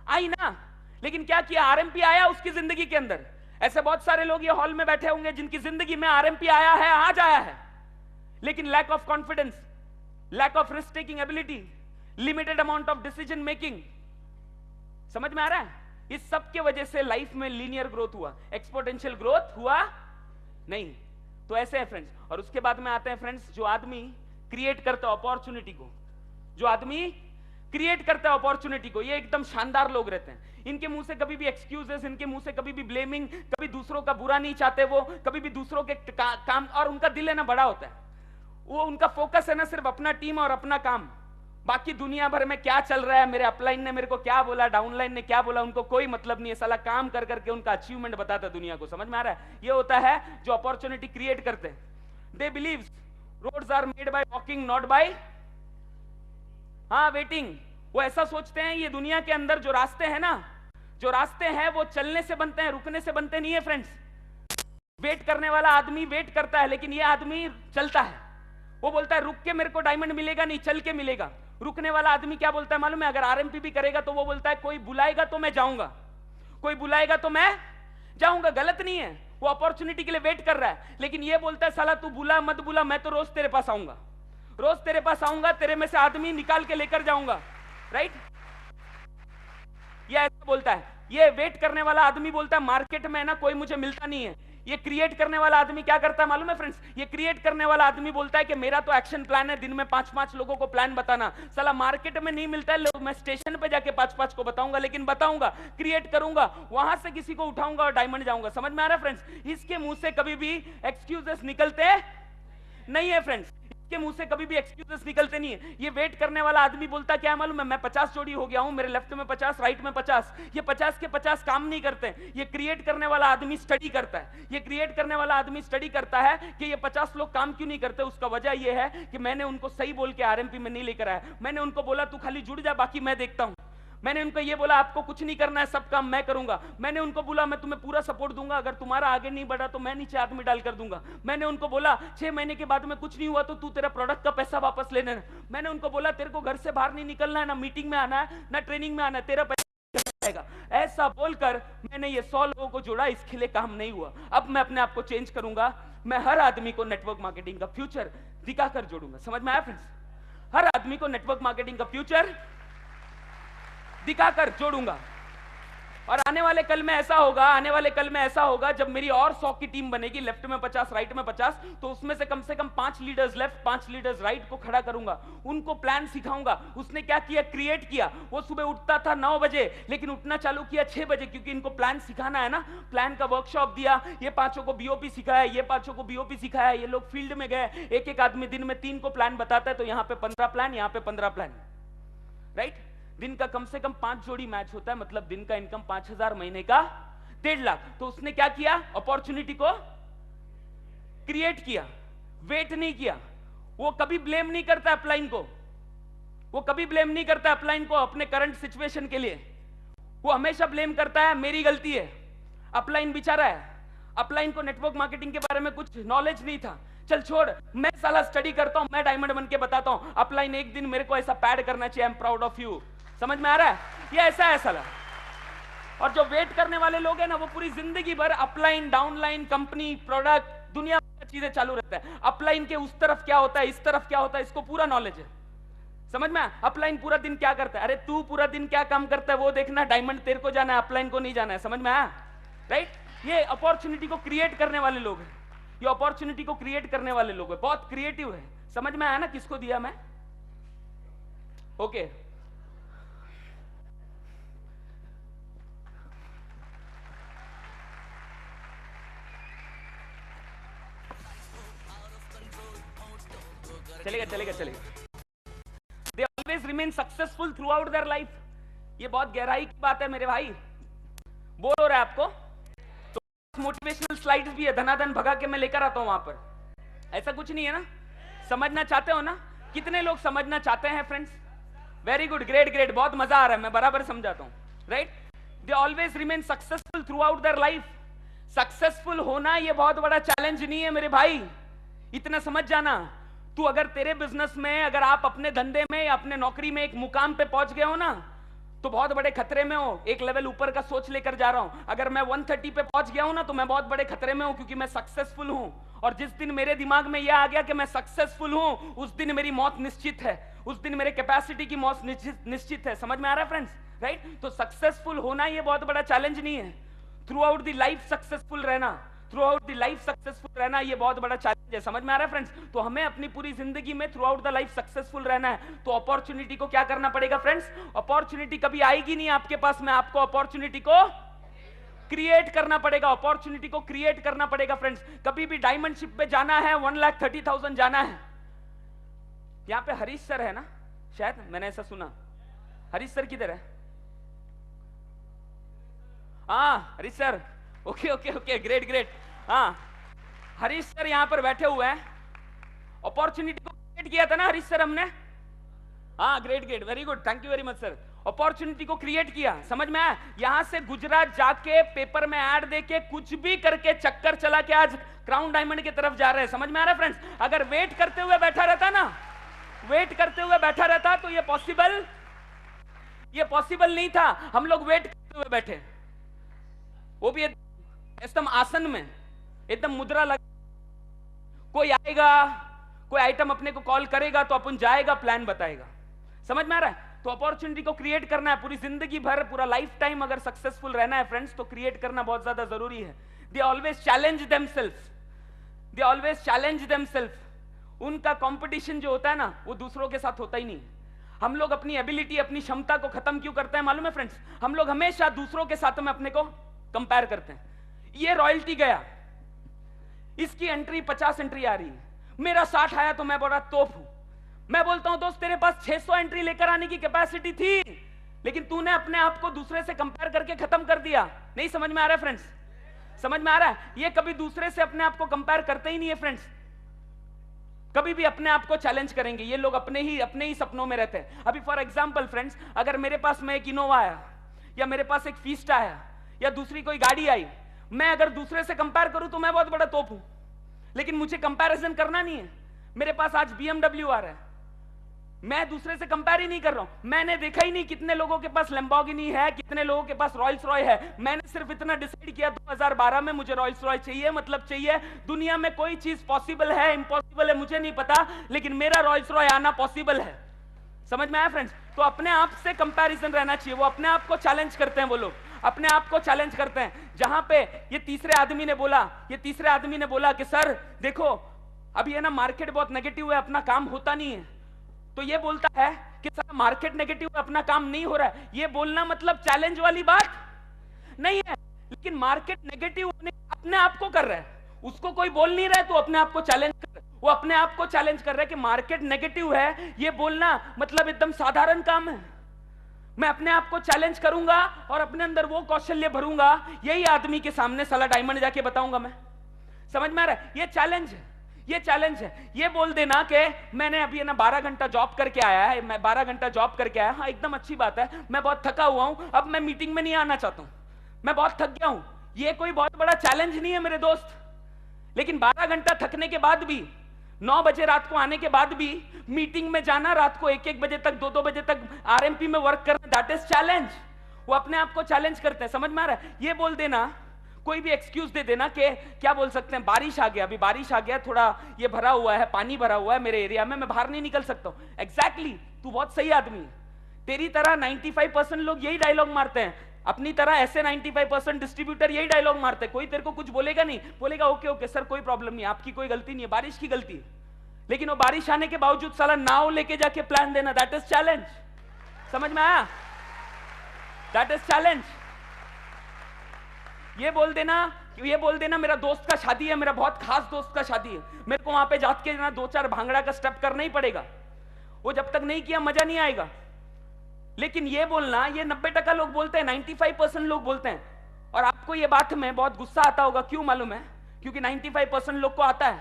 आई ना। लेकिन क्या किया? आरएमपी आया उसकी जिंदगी के अंदर, ऐसे बहुत सारे लोग ये हॉल में बैठे होंगे जिनकी जिंदगी में आरएमपी आया है, आज आया है, लेकिन lack of confidence, lack of risk taking ability, limited amount of decision making. समझ में आ रहा है? इस सब के वजह से लाइफ में लीनियर ग्रोथ हुआ, एक्सपोनेंशियल ग्रोथ हुआ नहीं। तो ऐसे है फ्रेंड्स। और उसके बाद में आते हैं फ्रेंड्स, जो आदमी क्रिएट करता है अपॉर्चुनिटी को, जो आदमी क्रिएट करता है अपॉर्चुनिटी को, ये एकदम शानदार लोग रहते हैं। इनके मुंह से कभी भी एक्सक्यूजेस, इनके मुंह से कभी भी ब्लेमिंग, कभी दूसरों का बुरा नहीं चाहते वो, कभी भी दूसरों के काम, और उनका दिल है ना बड़ा होता है, वो उनका फोकस है ना सिर्फ अपना टीम और अपना काम, बाकी दुनिया भर में क्या चल रहा है, मेरे अपलाइन ने मेरे को क्या बोला, डाउनलाइन ने क्या बोला, उनको कोई मतलब नहीं है। साला काम कर करके उनका अचीवमेंट बताता दुनिया को। समझ में आ रहा है? ये होता है जो अपॉर्चुनिटी क्रिएट करते हैं। They believe roads are made by walking, not by waiting. वो ऐसा सोचते हैं ये दुनिया के अंदर जो रास्ते हैं ना, जो रास्ते हैं वो चलने से बनते हैं, रुकने से बनते नहीं है फ्रेंड्स। वेट करने वाला आदमी वेट करता है, लेकिन ये आदमी चलता है। वो बोलता है रुक के मेरे को डायमंड मिलेगा नहीं, चल के मिलेगा। रुकने वाला आदमी क्या बोलता है मालूम है? अगर आरएमपी भी करेगा तो वो बोलता है कोई बुलाएगा तो मैं जाऊंगा, कोई बुलाएगा तो मैं जाऊंगा। गलत नहीं है, वो अपॉर्चुनिटी के लिए वेट कर रहा है, लेकिन ये बोलता है साला तू बुला मत बुला, मैं तो रोज तेरे पास आऊंगा, रोज तेरे पास आऊंगा, तेरे में से आदमी निकाल के लेकर जाऊंगा। राइट? ये ऐसा बोलता है। ये वेट करने वाला आदमी बोलता है मार्केट में ना कोई मुझे मिलता नहीं है। ये क्रिएट करने वाला आदमी क्या करता है मालूम है फ्रेंड्स? ये क्रिएट करने वाला आदमी बोलता है कि मेरा तो एक्शन प्लान है, दिन में 5-5 लोगों को प्लान बताना। साला मार्केट में नहीं मिलता है, मैं स्टेशन पे जाके 5-5 को बताऊंगा, लेकिन बताऊंगा, क्रिएट करूंगा, वहां से किसी को उठाऊंगा और डायमंड जाऊंगा। समझ में आ रहा है फ्रेंड्स? इसके मुंह से कभी भी एक्सक्यूजेस निकलते नहीं है फ्रेंड्स, के मुंह से कभी भी एक्सक्यूजेस निकलते नहीं है। ये वेट करने वाला आदमी बोलता क्या मालूम है? मैं 50 जोड़ी हो गया हूं, मेरे लेफ्ट में 50, राइट में 50। ये 50 के 50 काम नहीं करते। ये क्रिएट करने वाला आदमी स्टडी करता है। ये क्रिएट करने वाला आदमी स्टडी करता है कि ये 50 लोग काम क्यों नहीं करते। उसका वजह ये है कि मैंने उनको सही बोल के आरएमपी में नहीं लेकर आया। मैंने उनको बोला तू खाली जुड़ जा, बाकी मैं देखता हूं। मैंने उनको ये बोला आपको कुछ नहीं करना है, सब काम मैं करूंगा। मैंने उनको बोला मैं तुम्हें पूरा सपोर्ट दूंगा, अगर तुम्हारा आगे नहीं बढ़ा तो मैं नीचे आदमी डाल कर दूंगा। मैंने उनको बोला 6 महीने के बाद में कुछ नहीं हुआ तो तू तेरा प्रोडक्ट का पैसा वापस ले लेना। मैंने उनको बोला तेरे को घर से बाहर नहीं निकलना है, ना मीटिंग में आना है, ना ट्रेनिंग में आना है, तेरा पैसा जाएगा। ऐसा बोलकर मैंने ये 100 लोगों को जोड़ा। इसके लिए काम नहीं हुआ। अब मैं अपने आप को चेंज करूंगा। मैं हर आदमी को नेटवर्क मार्केटिंग का फ्यूचर दिखाकर जोड़ूंगा। समझ में आया फ्रेंड्स? हर आदमी को नेटवर्क मार्केटिंग का फ्यूचर दिखाकर जोड़ूंगा। और आने वाले कल में ऐसा होगा, आने वाले कल में ऐसा होगा जब मेरी और 100 की टीम बनेगी, लेफ्ट में 50, राइट में 50, तो उसमें से कम 5 लीडर्स लेफ्ट, 5 लीडर्स राइट को खड़ा करूंगा। उनको प्लान सिखाऊंगा। उसने क्या किया? क्रिएट किया। वो सुबह उठता था 9 बजे, लेकिन उठना चालू किया 6 बजे, क्योंकि इनको प्लान सिखाना है ना। प्लान का वर्कशॉप दिया, ये 5 को बीओपी सिखाया, ये 5 को बीओपी सिखाया। ये लोग फील्ड में गए, एक आदमी दिन में 3 को प्लान बताता है, तो यहां पे 15 प्लान, यहां पे 15 प्लान। राइट? दिन का कम से कम 5 जोड़ी मैच होता है, मतलब दिन का इनकम 5000, महीने का 1.5 लाख। तो उसने क्या किया? अपॉर्चुनिटी को क्रिएट किया, वेट नहीं किया। वो कभी ब्लेम नहीं करता अपलाइन को, वो कभी ब्लेम नहीं करता अपलाइन को अपने करंट सिचुएशन के लिए। वो हमेशा ब्लेम करता है मेरी गलती है। अपलाइन बेचारा है, अपलाइन को नेटवर्क मार्केटिंग के बारे में कुछ नॉलेज नहीं था। चल छोड़, मैं साला स्टडी करता हूं, मैं डायमंड बन के बताता हूं। अपलाइन एक दिन मेरे को ऐसा पैड करना चाहिए, I am proud of you. समझ में आ रहा है? ये ऐसा है साला। और जो वेट करने वाले लोग हैं ना, वो पूरी जिंदगी भर अपलाइन, डाउनलाइन, कंपनी, प्रोडक्ट, दुनिया भर चीजें चालू रहता है। अपलाइन के उस तरफ क्या होता है, इस तरफ क्या होता है, इसको पूरा नॉलेज है। समझ में? अपलाइन पूरा दिन क्या करता है? अरे तू पूरा दिन क्या काम करता है वो देखना, डायमंड तेरे को जाना है, अपलाइन को नहीं जाना है। समझ में आया? राइट? ये अपॉर्चुनिटी को क्रिएट करने वाले लोग हैं। ये अपॉर्चुनिटी को क्रिएट करने वाले लोग हैं, बहुत क्रिएटिव है। समझ में आया ना किसको दिया मैं? ओके। चलेगा चलेगा चलेगा। They always remain successful throughout their life। ये बहुत गहराई की बात है मेरे भाई। बोर हो रहा है आपको? तो मोटिवेशनल स्लाइड्स भी है, धनाधन भगा के मैं लेकर आता हूं वहां पर। ऐसा कुछ नहीं है ना? समझना चाहते हो ना? कितने लोग समझना चाहते हैं friends? Very good, great great, बहुत मजा आ रहा है, मैं बराबर समझाता हूं। Right? They always remain successful through out their life. Successful होना ये बहुत बड़ा चैलेंज नहीं है मेरे भाई, इतना समझ जाना। तू अगर तेरे बिजनेस में, अगर आप अपने धंधे में या अपने नौकरी में एक मुकाम पे पहुंच गए हो ना, तो बहुत बड़े खतरे में हो, एक लेवल ऊपर का सोच लेकर जा रहा हूं। अगर मैं 130 पे पहुंच गया हूं ना, तो मैं बहुत बड़े खतरे में हूं, क्योंकि मैं सक्सेसफुल हूं। और जिस दिन मेरे दिमाग में यह आ गया कि मैं सक्सेसफुल हूं, उस दिन मेरी मौत निश्चित है, उस दिन मेरे कैपेसिटी की मौत निश्चित है। समझ में आ रहा है फ्रेंड्स? राइट? तो सक्सेसफुल होना ये बहुत बड़ा चैलेंज नहीं है। Throughout the life successful रहना, throughout the life successful रहना, ये बहुत बड़ा चैलेंज है। समझ में आ रहा है फ्रेंड्स? तो हमें अपनी पूरी जिंदगी में through out the life successful रहना है। तो अपॉर्चुनिटी को क्या करना पड़ेगा फ्रेंड्स? अपॉर्चुनिटी कभी आएगी नहीं आपके पास में, आपको अपॉर्चुनिटी को क्रिएट करना पड़ेगा। अपॉर्चुनिटी को क्रिएट करना पड़ेगा फ्रेंड्स। कभी भी डायमंड शिप पे जाना है, 1,30,000 जाना है। यहां पे हरीश सर है ना, शायद मैंने ऐसा सुना। हरीश सर किधर है? हाँ Harish sir, okay okay okay, great great. हाँ हरीश सर यहाँ पर बैठे हुए हैं। अपॉर्चुनिटी को क्रिएट किया था ना हरीश सर हमने? हाँ great great, very good, thank you very much sir. Opportunity को क्रिएट किया, समझ में आया? यहां से गुजरात जाके पेपर में ऐड देके कुछ भी करके चक्कर चला के आज क्राउन डायमंड की तरफ जा रहे हैं। समझ में आ रहा है फ्रेंड्स? अगर वेट करते हुए बैठा रहता ना, वेट करते हुए बैठा रहता तो ये पॉसिबल नहीं था। हम लोग वेट करते हुए बैठे, वो भी एकदम आसन में, एकदम मुद्रा लगा। कोई आएगा, कोई आइटम अपने को कॉल करेगा तो अपन जाएगा, प्लान बताएगा। समझ में आ रहा है? तो अपॉर्चुनिटी को क्रिएट करना है पूरी जिंदगी भर, पूरा लाइफ टाइम अगर सक्सेसफुल रहना है फ्रेंड्स, तो क्रिएट करना बहुत ज्यादा जरूरी है। They always challenge themselves, they always challenge themselves. उनका कंपटीशन जो होता है ना, वो दूसरों के साथ होता ही नहीं। हम लोग अपनी एबिलिटी, अपनी क्षमता को खत्म क्यों करते हैं मालूम है फ्रेंड्स? हम लोग हमेशा दूसरों के साथ में अपने को कंपेयर करते हैं। ये रॉयल्टी गया, इसकी एंट्री 50 एंट्री आ रही है, मेरा 60 आया तो मैं बड़ा तोप हूं। मैं बोलता हूं दोस्त, तेरे पास 600 एंट्री लेकर आने की कैपेसिटी थी, लेकिन तूने अपने आप को दूसरे से कंपेयर करके खत्म कर दिया। नहीं समझ में आ रहा है फ्रेंड्स? समझ में आ रहा है? ये कभी दूसरे से अपने आप को कंपेयर करते ही नहीं है फ्रेंड्स। कभी भी अपने आप को चैलेंज करेंगे। ये लोग अपने ही सपनों में रहते हैं। अभी फॉर एग्जांपल फ्रेंड्स, अगर मेरे पास में एक इनोवा आया, या मेरे पास एक फीस्ट आया, या दूसरी कोई गाड़ी आई, मैं अगर दूसरे से कंपेयर करूं तो मैं बहुत बड़ा तोप हूं। लेकिन मुझे कंपैरिजन करना नहीं है। मेरे पास आज BMW आ रहा है, मैं दूसरे से कंपेयर ही नहीं कर रहा हूं। मैंने देखा ही नहीं कितने लोगों के पास लैम्बोर्गिनी है, कितने लोगों के पास रॉयल्स रॉय है। मैंने सिर्फ इतना डिसाइड किया 2012 में मुझे रॉयल्स रॉय चाहिए, मतलब चाहिए। दुनिया में कोई चीज पॉसिबल है, इम्पॉसिबल है, मुझे नहीं पता, लेकिन मेरा रॉयल्स रॉय आना पॉसिबल है। समझ में आया फ्रेंड्स? तो अपने आप से कंपैरिजन रहना चाहिए। वो अपने आप को चैलेंज करते हैं, वो लोग अपने आप को चैलेंज करते हैं। जहां पे ये तीसरे आदमी ने बोला कि सर देखो अभी है ना मार्केट बहुत नेगेटिव है, अपना काम होता नहीं है। तो ये बोलता है कि सर मार्केट नेगेटिव है, अपना काम नहीं हो रहा है। ये बोलना मतलब चैलेंज वाली बात नहीं है। लेकिन मार्केट नेगेटिव होने अपने आप को कर रहा है, उसको कोई बोल नहीं रहा है, तो अपने आप को चैलेंज कर रहा है। वो अपने आप को चैलेंज कर रहा है कि मार्केट नेगेटिव है, ये बोलना मतलब एकदम साधारण काम है। मैं अपने आप को चैलेंज करूंगा और अपने अंदर वो कौशल्य भरूंगा, यही आदमी के सामने साला डायमंड जाके बताऊंगा मैं। समझ में आ रहा है? ये चैलेंज है, ये चैलेंज है। ये बोल देना कि मैंने अभी ना 12 घंटा जॉब करके आया है, मैं 12 घंटा जॉब करके आया, हाँ एकदम अच्छी बात है, मैं बहुत थका हुआ हूं, अब मैं मीटिंग में नहीं आना चाहता हूं, मैं बहुत थक गया हूं। ये कोई बहुत बड़ा चैलेंज नहीं है मेरे दोस्त। लेकिन 12 घंटा थकने के बाद भी, 9 बजे रात को आने के बाद भी मीटिंग में जाना, रात को 1-1 बजे तक, 2-2 बजे तक आरएमपी में वर्क करना, दैट इज चैलेंज। वो अपने आप को चैलेंज करते हैं। समझ में आ रहा है? ये बोल देना, कोई भी एक्सक्यूज दे देना कि क्या बोल सकते हैं, बारिश आ गया, अभी बारिश आ गया, थोड़ा ये भरा हुआ है, पानी भरा हुआ है मेरे एरिया में, मैं बाहर नहीं निकल सकता हूं। एग्जैक्टली, तू बहुत सही आदमी है। तेरी तरह 95% लोग यही डायलॉग मारते हैं, अपनी तरह ऐसे 95% डिस्ट्रीब्यूटर यही डायलॉग मारते हैं। कोई तेरे को कुछ बोलेगा नहीं, बोलेगा ओके ओके सर कोई प्रॉब्लम नहीं, आपकी कोई गलती नहीं है, बारिश की गलती है। लेकिन वो बारिश आने के बावजूद साला नाव लेके जाके प्लान देना, दैट इज चैलेंज। समझ में आया? That is challenge. ये बोल देना मेरा दोस्त का शादी है, मेरा बहुत खास दोस्त का शादी है, मेरे को वहां पे जाके ना 2-4 भांगड़ा का स्टेप करना ही पड़ेगा, वो जब तक नहीं किया मजा नहीं आएगा। लेकिन ये बोलना, ये 90% लोग बोलते हैं, 95% लोग बोलते हैं। और आपको ये बात में बहुत गुस्सा आता होगा, क्यों मालूम है? क्योंकि 95% लोग को आता है,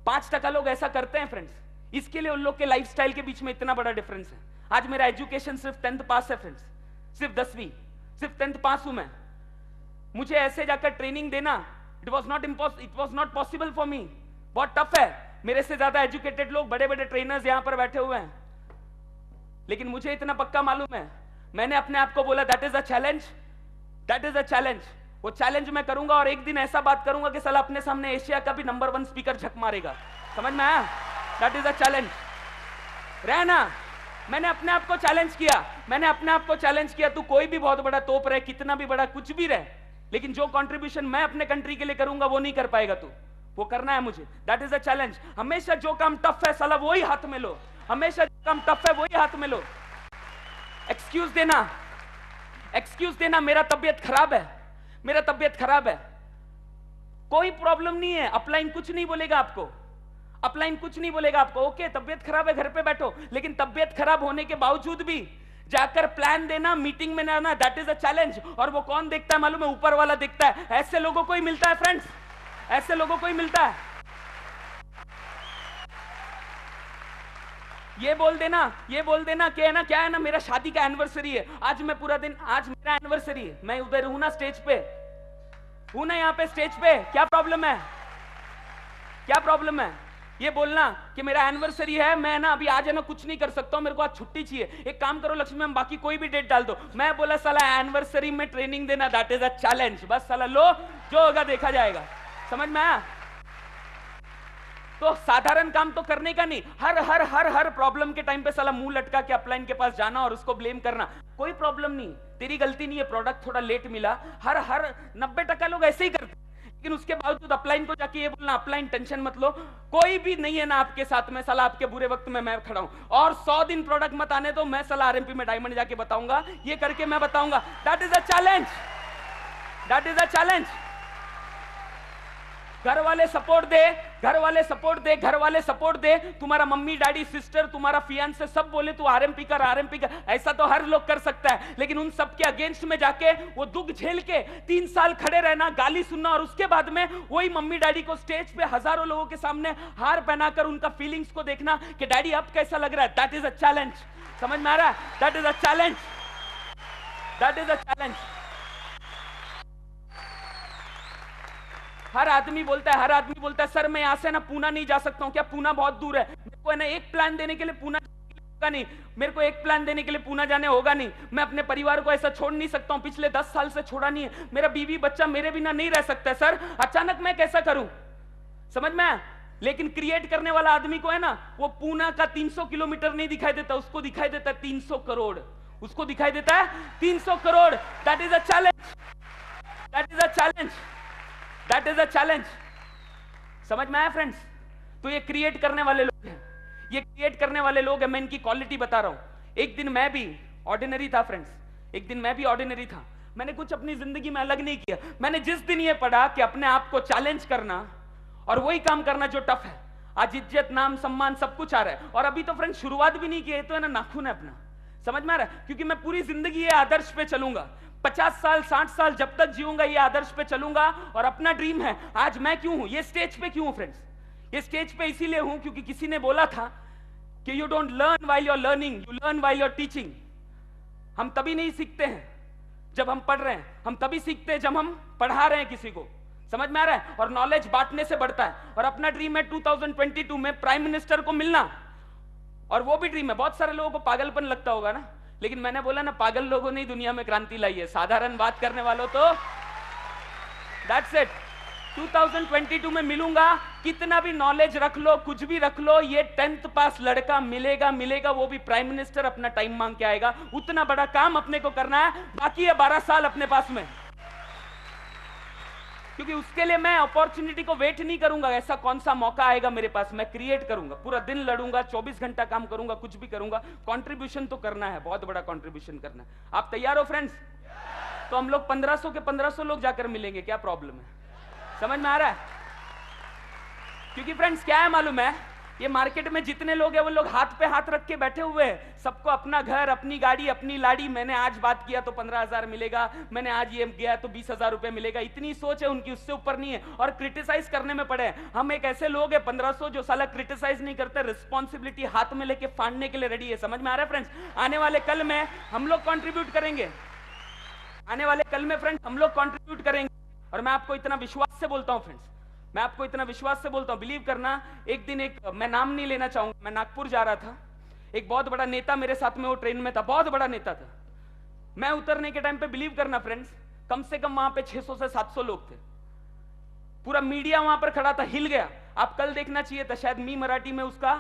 5% लोग ऐसा करते हैं फ्रेंड्स। इसके लिए उन लोग के लाइफस्टाइल के बीच में इतना बड़ा डिफरेंस है। आज मेरा एजुकेशन सिर्फ 10th पास है फ्रेंड्स, सिर्फ 10वीं, सिर्फ 10th पास हूं मैं। मुझे ऐसे जाकर ट्रेनिंग देना, it was not possible for me. बहुत टफ है। मेरे से ज्यादा एजुकेटेड लोग, बड़े बड़े ट्रेनर्स यहां पर बैठे हुए हैं, लेकिन मुझे इतना पक्का मालूम है, मैंने अपने आप को बोला that is a challenge, that is a challenge. वो चैलेंज मैं करूंगा और एक दिन ऐसा बात करूंगा कि साला अपने सामने एशिया का भी नंबर 1 स्पीकर झक मारेगा। समझ में आया? That is a challenge. रहना, मैंने अपने आप को चैलेंज किया, मैंने अपने आप को चैलेंज किया, तू कोई भी बहुत बड़ा तोप रहे, कितना भी बड़ा कुछ भी रहे, लेकिन जो कंट्रीब्यूशन मैं अपने कंट्री के लिए करूंगा वो नहीं कर पाएगा तू, वो करना है मुझे। That is a challenge. हमेशा जो काम टफ है साला वही हाथ में लो, हमेशा जो काम टफ है वही हाथ में लो। एक्सक्यूज देना, एक्सक्यूज देना, मेरा तबियत खराब है, मेरा तबियत खराब है, कोई प्रॉब्लम नहीं है, अपलाइन कुछ नहीं बोलेगा आपको, अपलाइन कुछ नहीं बोलेगा आपको। ओके तबियत खराब है, घर पे बैठो, लेकिन तबियत खराब होने के बावजूद भी जाकर प्लान देना, मीटिंग में आना, दैट इज अ चैलेंज। और वो कौन देखता है मालूम है? ऊपर वाला देखता है। ऐसे लोगों को ही मिलता है फ्रेंड्स, ऐसे लोगों को ही मिलता है। ये बोल देना, ये बोल देना कि है ना, क्या है ना, मेरा शादी का एनिवर्सरी है, आज मैं पूरा दिन, आज मेरा एनिवर्सरी है, मैं उधर हूं ना, स्टेज पे हूं ना, यहाँ पे स्टेज पे, क्या प्रॉब्लम है, क्या प्रॉब्लम है? ये बोलना कि मेरा एनिवर्सरी है, मैं ना अभी आज है ना कुछ नहीं कर सकता हूं, मेरे को आज छुट्टी चाहिए, एक काम करो लक्ष्मी मैम, बाकी कोई भी डेट डाल दो। मैं बोला साला एनिवर्सरी में ट्रेनिंग देना, दैट इज अ चैलेंज। बस साला लो, जो होगा देखा जाएगा। समझ में आया? तो साधारण काम तो करने का नहीं, हर हर हर हर प्रॉब्लम के टाइम पे साला मुंह लटका के अपलाइन के पास जाना और उसको ब्लेम करना, कोई प्रॉब्लम नहीं, तेरी गलती नहीं है, प्रोडक्ट थोड़ा लेट मिला, हर हर 90% लोग ऐसे ही करते, लेकिन उसके बावजूद अपलाइन को जाके ये बोलना, अपलाइन टेंशन मत लो, कोई भी नहीं है ना आपके साथ में, साला आपके बुरे वक्त में मैं खड़ा हूं, और 100 दिन प्रोडक्ट मत आने दो, मैं साला आरएमपी में डायमंड जाके बताऊंगा, ये करके मैं बताऊंगा। That is a challenge, that is a challenge. घर वाले सपोर्ट दे, घर वाले सपोर्ट दे, घर वाले सपोर्ट दे, तुम्हारा मम्मी डैडी सिस्टर तुम्हारा फियांसे सब बोले तू आरएमपी कर, आरएमपी कर, ऐसा तो हर लोग कर सकता है, लेकिन उन सब के अगेंस्ट में जाके वो दुख झेल के 3 साल खड़े रहना, गाली सुनना, और उसके बाद में वही मम्मी डैडी को स्टेज पे हजारों लोगों के सामने हार पहनाकर उनका फीलिंग्स को देखना कि डैडी अब कैसा लग रहा है, दैट इज अ चैलेंज। समझ में आ रहा है? That is a challenge, that is a challenge. हर आदमी बोलता है, हर आदमी बोलता है सर मैं यहां से ना पूना नहीं जा सकता हूं, क्या पूना बहुत दूर है, मेरे को है ना एक प्लान देने के लिए पूना होगा नहीं, मेरे को एक प्लान देने के लिए पूना जाने होगा नहीं, मैं अपने परिवार को ऐसा छोड़ नहीं सकता हूं, पिछले 10 साल से छोड़ा नहीं है, मेरा बीवी बच्चा मेरे बिना नहीं रह सकता सर, अचानक मैं कैसा करूं? समझ में आया? लेकिन क्रिएट करने वाला आदमी को है ना, वो पूना का 300 किलोमीटर नहीं दिखाई देता, उसको दिखाई देता है 300 करोड़, उसको दिखाई देता है 300 crore. That is a challenge, that is a challenge, that is a challenge. समझ में आया फ्रेंड्स? तो ये क्रिएट करने वाले लोग हैं, ये क्रिएट करने वाले लोग हैं, मैं इनकी क्वालिटी बता रहा हूं। एक दिन मैं भी ऑर्डिनरी था फ्रेंड्स, एक दिन मैं भी ऑर्डिनरी था, मैंने कुछ अपनी जिंदगी में अलग नहीं किया, मैंने जिस दिन ये पढ़ा कि अपने आप को चैलेंज करना और वही काम करना जो टफ है, आज इज्जत नाम सम्मान सब कुछ आ रहा है, और अभी तो फ्रेंड्स शुरुआत भी नहीं की है, तो है ना नाखून है अपना। समझ में आ रहा है? क्योंकि मैं पूरी जिंदगी ये आदर्श पे चलूंगा, 50 साल 60 साल जब तक जीऊंगा ये आदर्श पे चलूंगा, और अपना ड्रीम है। आज मैं क्यों हूं, ये स्टेज पे क्यों हूं फ्रेंड्स? ये स्टेज पे इसीलिए हूं क्योंकि किसी ने बोला था कि you don't learn while you are learning, you learn while you are teaching. हम तभी नहीं सीखते हैं जब हम पढ़ रहे हैं, हम तभी सीखते हैं जब हम पढ़ा रहे हैं किसी को। समझ में आ रहा है? और नॉलेज बांटने से बढ़ता है। और अपना ड्रीम है 2022 में प्राइम मिनिस्टर को मिलना, और वो भी ड्रीम है। बहुत सारे लोगों को पागलपन लगता होगा ना, लेकिन मैंने बोला ना, पागल लोगों ने दुनिया में क्रांति लाई है, साधारण बात करने वालों तो दैट्स इट। 2022 में मिलूंगा, कितना भी नॉलेज रख लो, कुछ भी रख लो, ये 10th पास लड़का मिलेगा, मिलेगा, वो भी प्राइम मिनिस्टर, अपना टाइम मांग के आएगा। उतना बड़ा काम अपने को करना है, बाकी है 12 साल अपने पास में, क्योंकि उसके लिए मैं अपॉर्चुनिटी को वेट नहीं करूंगा, ऐसा कौन सा मौका आएगा मेरे पास, मैं क्रिएट करूंगा, पूरा दिन लड़ूंगा, 24 घंटा काम करूंगा, कुछ भी करूंगा, कंट्रीब्यूशन तो करना है, बहुत बड़ा कंट्रीब्यूशन करना है। आप तैयार हो फ्रेंड्स? तो हम लोग 1500 के 1500 लोग जाकर मिलेंगे, क्या प्रॉब्लम है? समझ में आ रहा है? क्योंकि फ्रेंड्स क्या है मालूम है, ये मार्केट में जितने लोग हैं वो लोग हाथ पे हाथ रख के बैठे हुए हैं, सबको अपना घर, अपनी गाड़ी, अपनी लाड़ी, मैंने आज बात किया तो 15,000 मिलेगा, मैंने आज ये गया तो 20,000 रुपए मिलेगा, इतनी सोच है उनकी, उससे ऊपर नहीं है, और क्रिटिसाइज करने में पड़े हैं। हम एक ऐसे लोग हैं 1500 जो साला क्रिटिसाइज नहीं करते, रिस्पॉन्सिबिलिटी हाथ में लेके फाड़ने के लिए रेडी है। समझ में आ रहा है फ्रेंड्स? आने वाले कल में हम लोग कॉन्ट्रीब्यूट करेंगे, आने वाले कल में फ्रेंड्स हम लोग कॉन्ट्रीब्यूट करेंगे, और मैं आपको इतना विश्वास से बोलता हूं फ्रेंड्स, मैं आपको इतना विश्वास से बोलता हूं, बिलीव करना। एक दिन मैं नाम नहीं लेना चाहूंगा, मैं नागपुर जा रहा था, एक बहुत बड़ा नेता मेरे साथ में वो ट्रेन में था, बहुत बड़ा नेता था, मैं उतरने के टाइम पे बिलीव करना फ्रेंड्स, कम से कम वहां पे 600 से 700 लोग थे, पूरा मीडिया वहां पर खड़ा था, हिल गया। आप कल देखना चाहिए था, शायद मी मराठी में उसका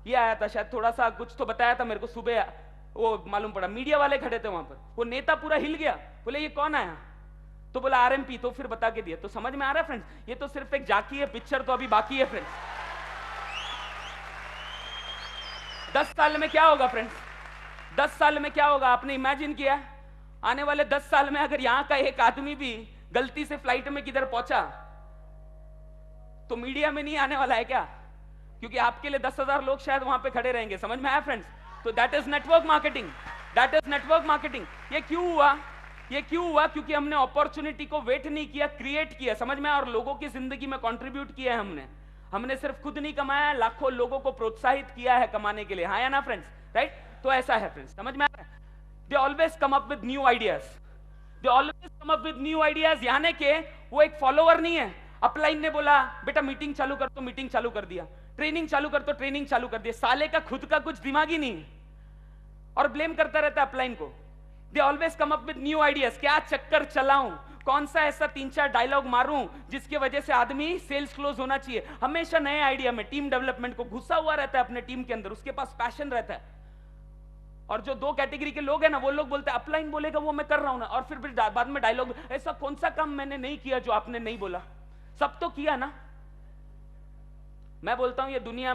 ये आया था, शायद थोड़ा सा कुछ तो बताया था मेरे को, सुबह वो मालूम पड़ा, मीडिया वाले खड़े थे वहां पर, वो नेता पूरा हिल गया, बोले ये कौन आया, तो बोला आरएमपी, तो फिर बता के दिया। तो समझ में आ रहा है फ्रेंड्स, ये तो सिर्फ एक झांकी है, पिक्चर तो अभी बाकी है फ्रेंड्स। 10 साल में क्या होगा फ्रेंड्स, 10 साल में क्या होगा, आपने इमेजिन किया आने वाले 10 साल में अगर यहां का एक आदमी भी गलती से फ्लाइट में किधर पहुंचा तो मीडिया में नहीं आने वाला है क्या, क्योंकि आपके लिए 10,000 लोग शायद वहां पे खड़े रहेंगे। समझ में आया फ्रेंड्स? तो that is network marketing, that is network marketing. ये क्यों हुआ, ये क्यों हुआ, क्योंकि हमने अपॉर्चुनिटी को वेट नहीं किया, क्रिएट किया। समझ में आया? और लोगों की जिंदगी में कंट्रीब्यूट किया है हमने सिर्फ खुद नहीं कमाया, लाखों लोगों को प्रोत्साहित किया है कमाने के लिए। हाँ या ना फ्रेंड्स? राइट? तो ऐसा है फ्रेंड्स, समझ में आ रहा है? They always come up with new ideas, they always come up with new ideas. यानी कि वो एक फॉलोअर नहीं है। अपलाइन ने बोला बेटा मीटिंग चालू कर, तो मीटिंग चालू कर दिया, ट्रेनिंग चालू कर, तो ट्रेनिंग चालू कर दिया। साले का खुद का कुछ दिमाग ही नहीं और ब्लेम करता रहता है अपलाइन को। They always come up with new ideas. क्या चक्कर चलाऊं, कौन सा ऐसा 3-4 डायलॉग मारूं जिसकी वजह से आदमी सेल्स क्लोज होना चाहिए। हमेशा नए आइडिया में टीम डेवलपमेंट को घुसा हुआ रहता है अपने टीम के अंदर, उसके पास पैशन रहता है। और जो 2 कैटेगरी के लोग हैं ना, वो लोग बोलते हैं अपलाइन बोलेगा वो मैं कर रहा हूं ना, और फिर बाद में डायलॉग, ऐसा कौन सा काम मैंने नहीं किया जो आपने नहीं बोला, सब तो किया ना। मैं बोलता हूं ये दुनिया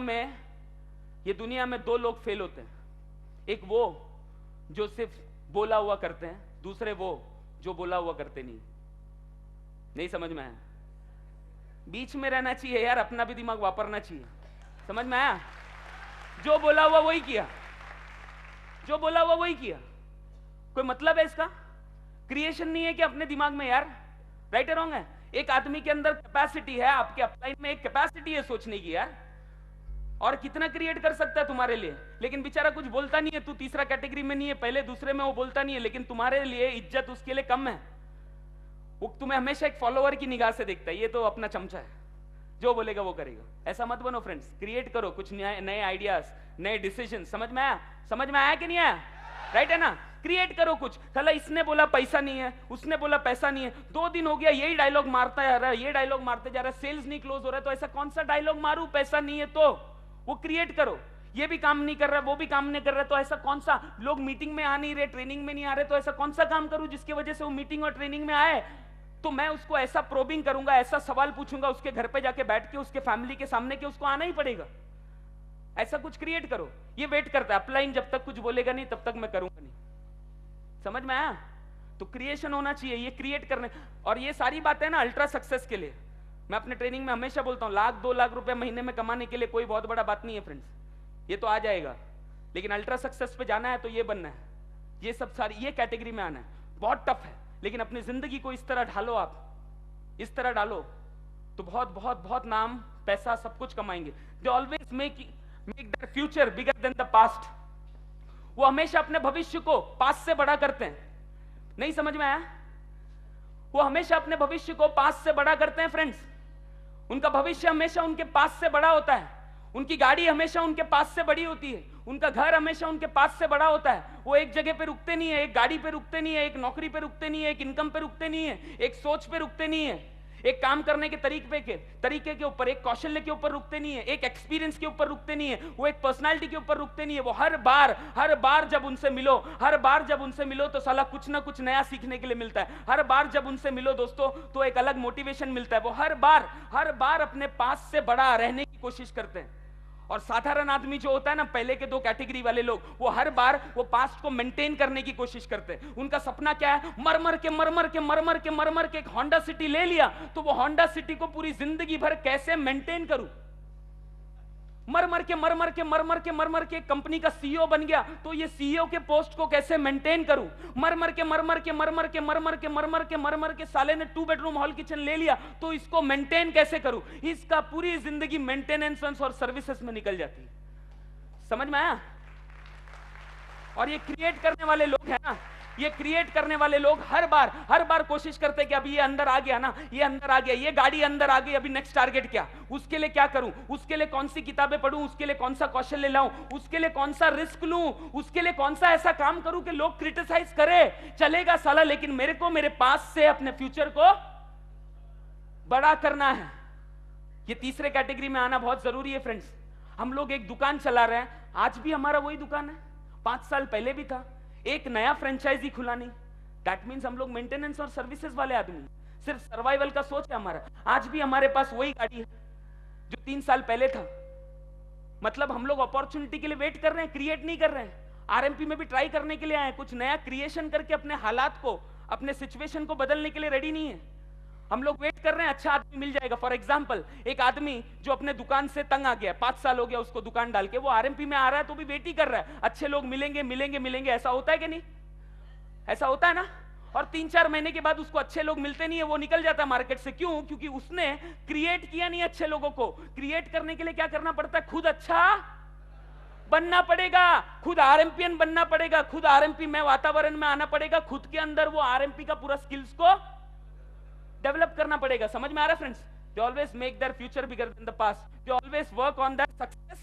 में 2 लोग फेल होते हैं। एक वो जो सिर्फ बोला हुआ करते हैं, दूसरे वो जो बोला हुआ करते नहीं समझ में आया? बीच में रहना चाहिए यार, अपना भी दिमाग वापरना चाहिए। समझ में आया? जो बोला हुआ वही किया, जो बोला हुआ वही किया। कोई मतलब है इसका? क्रिएशन नहीं है कि अपने दिमाग में यार, राइट और रॉन्ग है? एक आदमी के अंदर कैपेसिटी है, आपके अपलाइन में एक कैपेसिटी है सोचने की यार, और कितना क्रिएट कर सकता है तुम्हारे लिए। लेकिन बेचारा कुछ बोलता नहीं है, तू तीसरा कैटेगरी में नहीं है, पहले दूसरे में वो बोलता नहीं है, लेकिन तुम्हारे लिए इज्जत उसके लिए कम है। वो तुम्हें हमेशा एक फॉलोअर की निगाह से देखता है, ये तो अपना चमचा है, जो बोलेगा वो करेगा। ऐसा मत बनो फ्रेंड्स, क्रिएट करो कुछ नए आइडियाज, नए डिसीजन। समझ में आया? समझ में आया कि नहीं आया? राइट है ना? क्रिएट करो कुछ। साला इसने बोला पैसा नहीं है, उसने बोला पैसा नहीं है, 2 दिन हो गया यही डायलॉग मारता जा रहा है, ये डायलॉग मारते जा रहा है, सेल्स नहीं क्लोज हो रहा है। तो ऐसा कौन सा डायलॉग मारू, पैसा नहीं है तो? वो क्रिएट करो। ये भी काम नहीं कर रहा, वो भी काम नहीं कर रहा, तो ऐसा कौन सा, लोग मीटिंग में आ नहीं रहे, ट्रेनिंग में नहीं आ रहे, तो ऐसा कौन सा काम करूं जिसकी वजह से वो मीटिंग और ट्रेनिंग में आए? तो मैं उसको ऐसा प्रोबिंग करूंगा, ऐसा सवाल पूछूंगा, उसके घर पे जाके बैठ के, उसके फैमिली के सामने के उसको आना ही पड़ेगा। ऐसा कुछ क्रिएट करो। ये वेट करता है, अपलाइन जब तक कुछ बोलेगा नहीं तब तक मैं करूंगा नहीं। समझ में आया? तो क्रिएशन होना चाहिए, ये क्रिएट करने। और ये सारी बातें ना अल्ट्रा सक्सेस के लिए, मैं अपने ट्रेनिंग में हमेशा बोलता हूं, 1-2 लाख रुपए महीने में कमाने के लिए कोई बहुत बड़ा बात नहीं है फ्रेंड्स, ये तो आ जाएगा। लेकिन अल्ट्रा सक्सेस पे जाना है तो ये बनना है, ये सब सारी ये कैटेगरी में आना है। बहुत टफ है, लेकिन अपनी जिंदगी को इस तरह ढालो, आप इस तरह डालो तो बहुत बहुत बहुत नाम, पैसा, सब कुछ कमाएंगे। They always make their future bigger than the past. वो हमेशा अपने भविष्य को पास्ट से बड़ा करते हैं। नहीं समझ में आया? वो हमेशा अपने भविष्य को पास्ट से बड़ा करते हैं फ्रेंड्स। उनका भविष्य हमेशा उनके पास से बड़ा होता है, उनकी गाड़ी हमेशा उनके पास से बड़ी होती है, उनका घर हमेशा उनके पास से बड़ा होता है। वो एक जगह पे रुकते नहीं है, एक गाड़ी पे रुकते नहीं है, एक नौकरी पे रुकते नहीं है, एक इनकम पे रुकते नहीं है, एक सोच पे रुकते नहीं है, एक काम करने के तरीके के ऊपर, एक कौशल्य के ऊपर रुकते नहीं है, एक एक्सपीरियंस के ऊपर रुकते नहीं है, वो एक पर्सनालिटी के ऊपर रुकते नहीं है। वो हर बार जब उनसे मिलो तो साला कुछ ना कुछ नया सीखने के लिए मिलता है। हर बार जब उनसे मिलो दोस्तों तो एक अलग मोटिवेशन मिलता है। वो हर बार अपने पास से बड़ा रहने की कोशिश करते हैं। और साधारण आदमी जो होता है ना, पहले के 2 कैटेगरी वाले लोग, वो हर बार वो पास्ट को मेंटेन करने की कोशिश करते हैं। उनका सपना क्या है? मर के एक होंडा सिटी ले लिया तो वो होंडा सिटी को पूरी जिंदगी भर कैसे मेंटेन करूं। मर के कंपनी का सीईओ बन गया तो ये सीईओ के पोस्ट को कैसे मेंटेन करूं। मर के साले ने 2 बेडरूम हॉल किचन ले लिया तो इसको मेंटेन कैसे करूं। इसका पूरी जिंदगी मेंटेनेंस और सर्विसेज में निकल जाती है। समझ में आया? और ये क्रिएट करने वाले लोग हैं ना, ये क्रिएट करने वाले लोग हर बार कोशिश करते हैं कि अभी ये अंदर आ गया ना, ये अंदर आ गया, ये गाड़ी अंदर आ गई, अभी नेक्स्ट टारगेट क्या, उसके लिए क्या करूं, उसके लिए कौन सी किताबें पढूं, उसके लिए कौन सा कौशल्य लाऊं, उसके लिए कौन सा रिस्क लूं, उसके लिए कौन सा ऐसा काम करूं कि लोग क्रिटिसाइज करे, चलेगा साला, लेकिन मेरे को मेरे पास से अपने फ्यूचर को बड़ा करना है। ये तीसरे कैटेगरी में आना बहुत जरूरी है फ्रेंड्स। हम लोग एक दुकान चला रहे हैं, आज भी हमारा वही दुकान है, 5 साल पहले भी था, एक नया फ्रेंचाइजी खुला नहीं। दैट मीन्स हम लोग मेंटेनेंस और सर्विसेज वाले आदमी, सिर्फ सर्वाइवल का सोच है हमारा। आज भी हमारे पास वही गाड़ी है जो 3 साल पहले था। मतलब हम लोग अपॉर्चुनिटी के लिए वेट कर रहे हैं, क्रिएट नहीं कर रहे हैं। आरएमपी में भी ट्राई करने के लिए आए, कुछ नया क्रिएशन करके अपने हालात को, अपने सिचुएशन को बदलने के लिए रेडी नहीं है। हम लोग वेट कर रहे हैं अच्छा आदमी मिल जाएगा। फॉर एग्जांपल, एक आदमी जो अपने दुकान से तंग आ गया, 5 साल हो गया उसको दुकान डाल के, वो आरएमपी में आ रहा है तो भी वेट ही कर रहा है, अच्छे लोग मिलेंगे मिलेंगे मिलेंगे। ऐसा होता है कि नहीं? ऐसा होता है ना? और 3-4 महीने के बाद उसको अच्छे लोग मिलते नहीं है, वो निकल जाता है मार्केट से। क्यों? क्योंकि उसने क्रिएट किया नहीं अच्छे लोगों को। क्रिएट करने के लिए क्या करना पड़ता है? खुद अच्छा बनना पड़ेगा, खुद आरएमपीएन बनना पड़ेगा, खुद आरएमपी में वातावरण में आना पड़ेगा, खुद के अंदर वो आरएमपी का पूरा स्किल्स को डेवलप करना पड़ेगा। समझ में आ रहा है friends? They always make their future bigger than the past, they always work on that success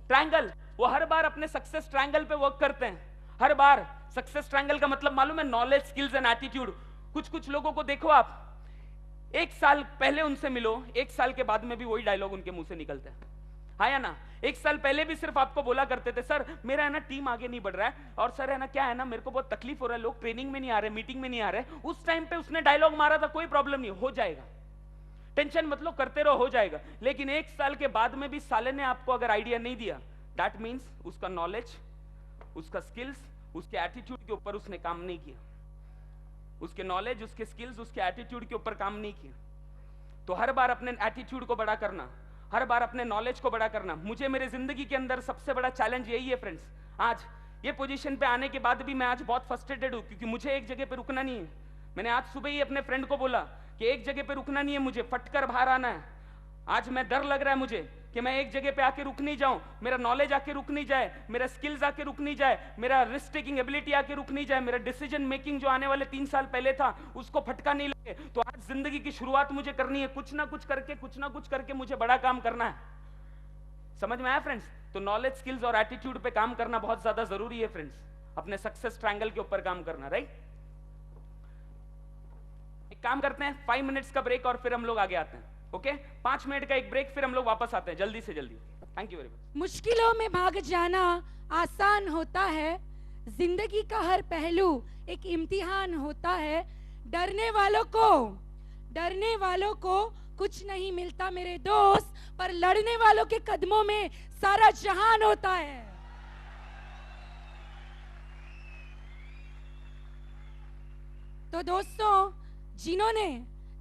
triangle. वो हर बार अपने सक्सेस ट्रायंगल पे वर्क करते हैं, हर बार। सक्सेस ट्रायंगल का मतलब मालूम है? Knowledge, skills and attitude. कुछ लोगों को देखो आप, 1 साल पहले उनसे मिलो, 1 साल के बाद में भी वही डायलॉग उनके मुंह से निकलते हैं, हाँ या ना? 1 साल पहले भी सिर्फ आपको बोला करते थे, सर मेरा है ना टीम आगे नहीं बढ़ रहा है, और सर है ना क्या है ना, मेरे को बहुत तकलीफ हो रहा है, लोग ट्रेनिंग में नहीं आ रहे, मीटिंग में नहीं आ रहे। उस टाइम पे उसने डायलॉग मारा था, कोई प्रॉब्लम नहीं, हो जाएगा, टेंशन मत लो, करते रहो, हो जाएगा। लेकिन 1 साल के बाद में भी साले ने आपको अगर आइडिया नहीं दिया, दैट मीन्स उसका नॉलेज, उसका स्किल्स, उसके एटीट्यूड के ऊपर उसने काम नहीं किया। उसके नॉलेज, उसके स्किल्स, उसके एटीट्यूड के ऊपर काम नहीं किया। तो हर बार अपने एटीट्यूड को बड़ा करना, हर बार अपने नॉलेज को बड़ा करना। मुझे मेरे जिंदगी के अंदर सबसे बड़ा चैलेंज यही है फ्रेंड्स। आज ये पोजीशन पे आने के बाद भी मैं आज बहुत फ्रस्ट्रेटेड हूं, क्योंकि मुझे एक जगह पे रुकना नहीं है। मैंने आज सुबह ही अपने फ्रेंड को बोला कि एक जगह पे रुकना नहीं है, मुझे फटकर बाहर आना है। आज मैं डर लग रहा है मुझे कि मैं एक जगह पे आके रुक नहीं जाऊं, मेरा नॉलेज आके रुक नहीं जाए, मेरा स्किल्स आके रुक नहीं जाए, मेरा रिस्क टेकिंग एबिलिटी आके रुक नहीं जाए, मेरा डिसीजन मेकिंग जो आने वाले 3 साल पहले था उसको फटका नहीं लगे। तो आज जिंदगी की शुरुआत मुझे करनी है, कुछ ना कुछ करके मुझे बड़ा काम करना है। समझ में आया फ्रेंड्स? तो नॉलेज, स्किल्स और एटीट्यूड पे काम करना बहुत ज्यादा जरूरी है फ्रेंड्स, अपने सक्सेस ट्रायंगल के ऊपर काम करना, राइट? एक काम करते हैं, 5 मिनट्स का ब्रेक और फिर हम लोग आगे आते हैं। ओके 5 मिनट का एक ब्रेक, फिर हम लोग वापस आते हैं जल्दी से जल्दी। Thank you very much. मुश्किलों में भाग जाना आसान होता है, जिंदगी का हर पहलू एक इम्तिहान होता है। डरने वालों को कुछ नहीं मिलता मेरे दोस्त, पर लड़ने वालों के कदमों में सारा जहान होता है। तो दोस्तों, जिन्होंने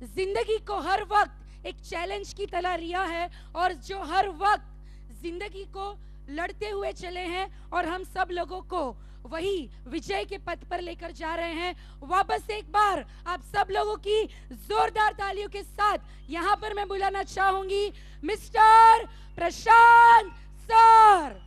जिंदगी को हर वक्त एक चैलेंज की तरह लिया है और जो हर वक्त जिंदगी को लड़ते हुए चले हैं, और हम सब लोगों को वही विजय के पथ पर लेकर जा रहे हैं, वापस एक बार आप सब लोगों की जोरदार तालियों के साथ यहां पर मैं बुलाना चाहूंगी मिस्टर प्रशांत सर।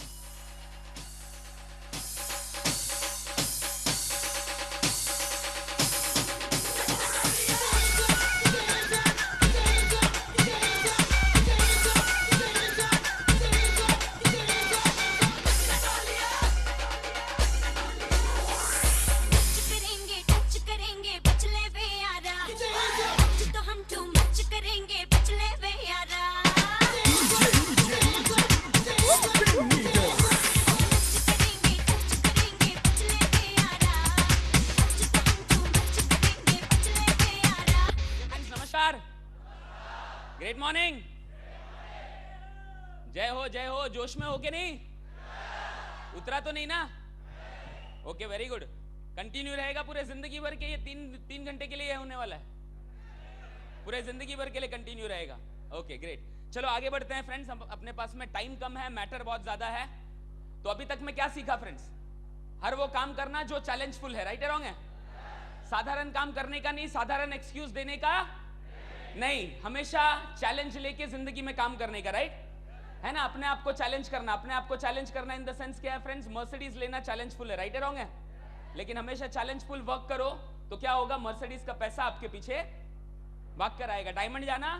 ग्रेट मॉर्निंग, जय हो। जोश में हो के नहीं? उतरा तो नहीं ना? Okay very good. कंटिन्यू रहेगा पूरे जिंदगी भर के, ये 3 घंटे के लिए होने वाला है, पूरे जिंदगी भर के लिए कंटिन्यू रहेगा। ओके ग्रेट, चलो आगे बढ़ते हैं फ्रेंड्स। अपने पास में टाइम कम है, मैटर बहुत ज्यादा है। तो अभी तक मैं क्या सीखा फ्रेंड्स? हर वो काम करना जो चैलेंजफुल है, राइट है रॉन्ग है? साधारण काम करने का नहीं, साधारण एक्सक्यूज देने का नहीं, हमेशा चैलेंज लेके जिंदगी में काम करने का, राइट है ना? अपने आप को चैलेंज करना, अपने आप को चैलेंज करना इन द सेंस क्या है फ्रेंड्स? मर्सिडीज लेना चैलेंजफुल है, राइट है रॉन्ग है? लेकिन हमेशा चैलेंजफुल वर्क करो तो क्या होगा, मर्सिडीज का पैसा आपके पीछे भाग कर आएगा। डायमंड जाना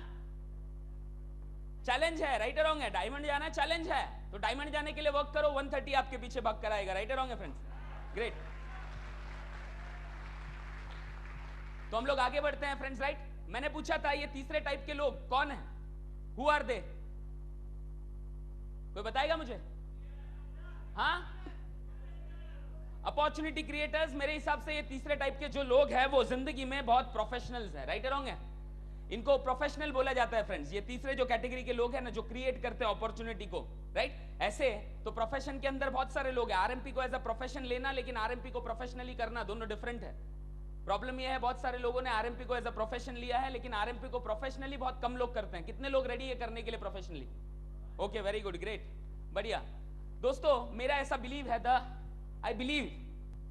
चैलेंज है, राइट रॉन्ग है? डायमंड जाना चैलेंज है, तो डायमंड जाने के लिए वर्क करो, 130 आपके पीछे भाग कर आएगा, राइट रॉन्ग है फ्रेंड्स? ग्रेट। तो हम लोग आगे बढ़ते हैं फ्रेंड्स, राइट? मैंने पूछा था ये तीसरे टाइप के लोग कौन है, हु आर दे? कोई बताएगा मुझे? हाँ, अपॉर्चुनिटी क्रिएटर्स। मेरे हिसाब से ये तीसरे टाइप के जो लोग हैं वो जिंदगी में बहुत प्रोफेशनल्स हैं, राइट रॉन्ग है? इनको प्रोफेशनल बोला जाता है फ्रेंड्स। ये तीसरे जो कैटेगरी के लोग हैं ना, जो क्रिएट करते हैं अपॉर्चुनिटी को, राइट? ऐसे तो प्रोफेशन के अंदर बहुत सारे लोग हैं। आरएमपी को एज अ प्रोफेशन लेना, लेकिन आरएमपी को प्रोफेशनली करना, दोनों डिफरेंट है। प्रॉब्लम यह है बहुत सारे लोगों ने आरएमपी को एज अ प्रोफेशन लिया है, लेकिन आरएमपी को प्रोफेशनली बहुत कम लोग करते हैं। कितने लोग रेडी है करने के लिए professionally? Okay, very good, great, बढ़िया। दोस्तों मेरा ऐसा बिलीव है, I believe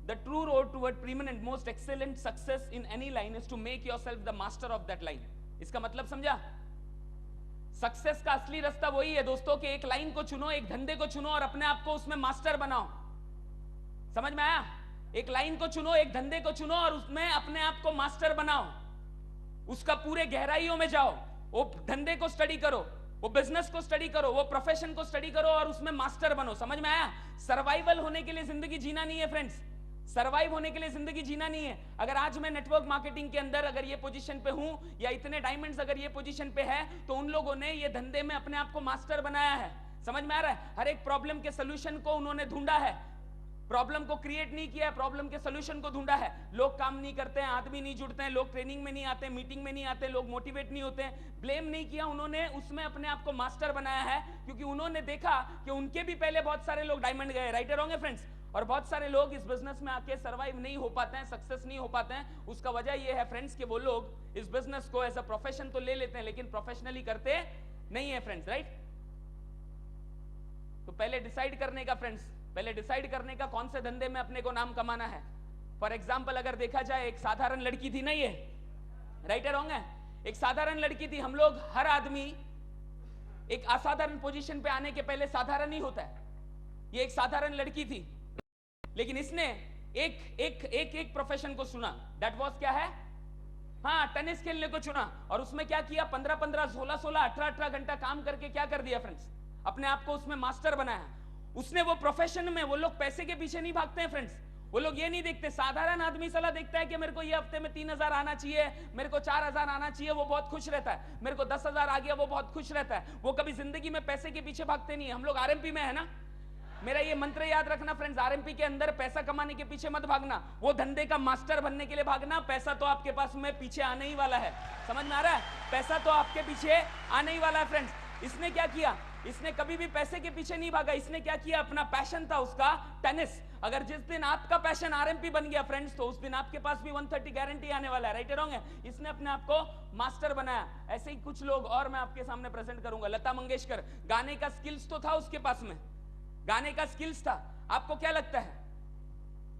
the true road toward preeminent, most excellent success in any line is to make yourself the master of that line. इसका मतलब समझा? सक्सेस का असली रास्ता वही है दोस्तों कि एक लाइन को चुनो, एक धंधे को चुनो और अपने आप को उसमें मास्टर बनाओ। समझ में आया? एक लाइन को चुनो, एक धंधे को चुनो और उसमें अपने आप को मास्टर बनाओ, उसका पूरे गहराइयों में जाओ, वो धंधे को स्टडी करो, वो बिजनेस को स्टडी करो, वो प्रोफेशन को स्टडी करो और उसमें मास्टर बनो। समझ में आया? सर्वाइवल होने के लिए जिंदगी जीना नहीं है फ्रेंड्स, सर्वाइव होने के लिए जिंदगी जीना नहीं है। अगर आज मैं नेटवर्क मार्केटिंग के अंदर अगर ये पोजीशन पे हूं, या इतने डायमंड्स अगर ये पोजीशन पे है, तो उन लोगों ने ये धंधे में अपने आप को मास्टर बनाया है। समझ में आ रहा है? हर एक प्रॉब्लम के सोल्यूशन को उन्होंने ढूंढा है, प्रॉब्लम को क्रिएट नहीं किया है, प्रॉब्लम के सोल्यूशन को ढूंढा है। लोग काम नहीं करते हैं, आदमी नहीं जुड़ते हैं, लोग ट्रेनिंग में नहीं आते, मीटिंग में नहीं आते, लोग मोटिवेट नहीं होते हैं। ब्लेम नहीं किया उन्होंने, उसमें अपने आप को मास्टर बनाया है, क्योंकि उन्होंने देखा कि उनके भी पहले बहुत सारे लोग डायमंड गए, राइट रॉन्ग है फ्रेंड्स? और बहुत सारे लोग इस बिजनेस में आके सर्वाइव नहीं हो पाते हैं, सक्सेस नहीं हो पाते हैं। उसका वजह यह है फ्रेंड्स कि वो लोग इस बिजनेस को एज अ प्रोफेशन तो ले लेते हैं, लेकिन प्रोफेशनली करते नहीं है फ्रेंड्स, राइट? तो पहले डिसाइड करने का फ्रेंड्स, पहले डिसाइड करने का कौन से धंधे में अपने को नाम कमाना है। फॉर एग्जाम्पल अगर देखा जाए, एक साधारण लड़की थी ना, ये राइट है रॉन्ग है? एक साधारण लड़की थी। हम लोग हर आदमी एक असाधारण पोजीशन पे आने के पहले साधारण ही होता है। ये एक साधारण लड़की थी, लेकिन इसने एक प्रोफेशन को चुना। दैट वाज क्या है? हाँ, टेनिस खेलने को चुना। और उसमें क्या किया? 15-15, 16-16, 18-18 घंटा काम करके क्या कर दिया फ्रेंड्स? अपने आप को उसमें मास्टर बनाया। उसने वो प्रोफेशन में, वो लोग पैसे के पीछे नहीं भागते हैं फ्रेंड्स, वो लोग ये नहीं देखते। साधारण आदमी सलाह देखता है कि मेरे को ये हफ्ते में 3,000 आना चाहिए, मेरे को 4,000 आना चाहिए, वो बहुत खुश रहता है। मेरे को 10,000 आ गया, वो बहुत खुश रहता है। वो कभी जिंदगी में पैसे के पीछे भागते नहीं है। हम लोग आरएमपी में है ना, मेरा ये मंत्र याद रखना फ्रेंड्स, आरएमपी के अंदर पैसा कमाने के पीछे मत भागना, वो धंधे का मास्टर बनने के लिए भागना। पैसा तो आपके पास में पीछे आने ही वाला है। समझ में आ रहा है? पैसा तो आपके पीछे आने ही वाला है फ्रेंड्स। इसने क्या किया? इसने कभी भी पैसे के पीछे नहीं भागा। इसने क्या किया? अपना पैशन था उसका टेनिस। अगर जिस दिन आपका पैशन आरएमपी बन गया फ्रेंड्स, तो उस दिन आपके पास भी 130 गारंटी आने वाला है, राइट रॉन्ग है? इसने अपने आप को मास्टर बनाया। ऐसे ही कुछ लोग और मैं आपके सामने प्रेजेंट करूंगा। लता मंगेशकर, गाने का स्किल्स तो था उसके पास में, गाने का स्किल्स था। आपको क्या लगता है?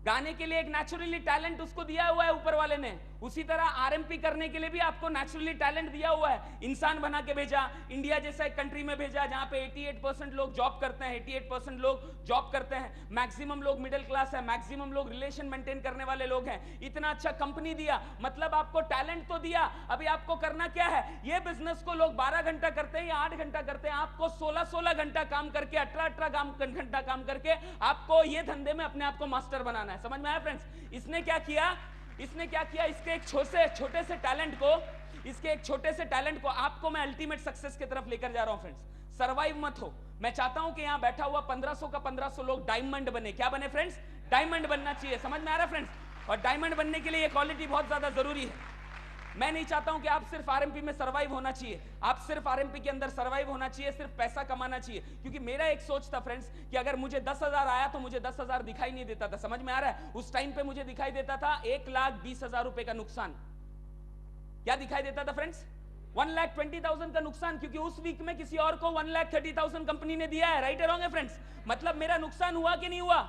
गाने के लिए एक नेचुरली टैलेंट उसको दिया हुआ है ऊपर वाले ने। उसी तरह आरएमपी करने के लिए भी आपको नेचुरली टैलेंट दिया हुआ है। इंसान बना के भेजा, इंडिया जैसा एक कंट्री में भेजा जहां पे 88% लोग जॉब करते हैं, 88% लोग जॉब करते हैं, मैक्सिमम लोग मिडिल क्लास है, मैक्सिमम लोग रिलेशन मेंटेन करने वाले लोग हैं। इतना अच्छा कंपनी दिया, मतलब आपको टैलेंट तो दिया। अभी आपको करना क्या है? ये बिजनेस को लोग 12 घंटा करते हैं या 8 घंटा करते हैं, आपको 16-16 घंटा काम करके, 18-18 घंटा काम करके आपको ये धंधे में अपने आप को मास्टर बनाना है। समझ में आया फ्रेंड्स? इसने क्या किया? इसने क्या किया? इसके एक छोटे से टैलेंट को, इसके एक छोटे से टैलेंट को आपको मैं अल्टीमेट सक्सेस की तरफ लेकर जा रहा हूं फ्रेंड्स। सर्वाइव मत हो। मैं चाहता हूं कि यहां बैठा हुआ 1500 का 1500 लोग डायमंड बने। क्या बने फ्रेंड्स? डायमंड बनना चाहिए। समझ में आ रहा है फ्रेंड्स? और डायमंड बनने के लिए ये क्वालिटी बहुत ज्यादा जरूरी है। मैं नहीं चाहता हूं कि आप सिर्फ आरएमपी में सर्वाइव होना चाहिए, आप सिर्फ आरएमपी के अंदर सर्वाइव होना चाहिए, सिर्फ पैसा कमाना चाहिए। क्योंकि मेरा एक सोच था फ्रेंड्स कि अगर मुझे 10,000 आया तो मुझे 10,000 दिखाई नहीं देता था। समझ में आ रहा है? उस टाइम पे मुझे दिखाई देता था 1,20,000 रुपए का नुकसान। क्या दिखाई देता था फ्रेंड्स? 1,20,000 का नुकसान, क्योंकि उस वीक में किसी और को 1,30,000 कंपनी ने दिया है, राइट है रॉन्ग है फ्रेंड्स? मतलब मेरा नुकसान हुआ कि नहीं हुआ?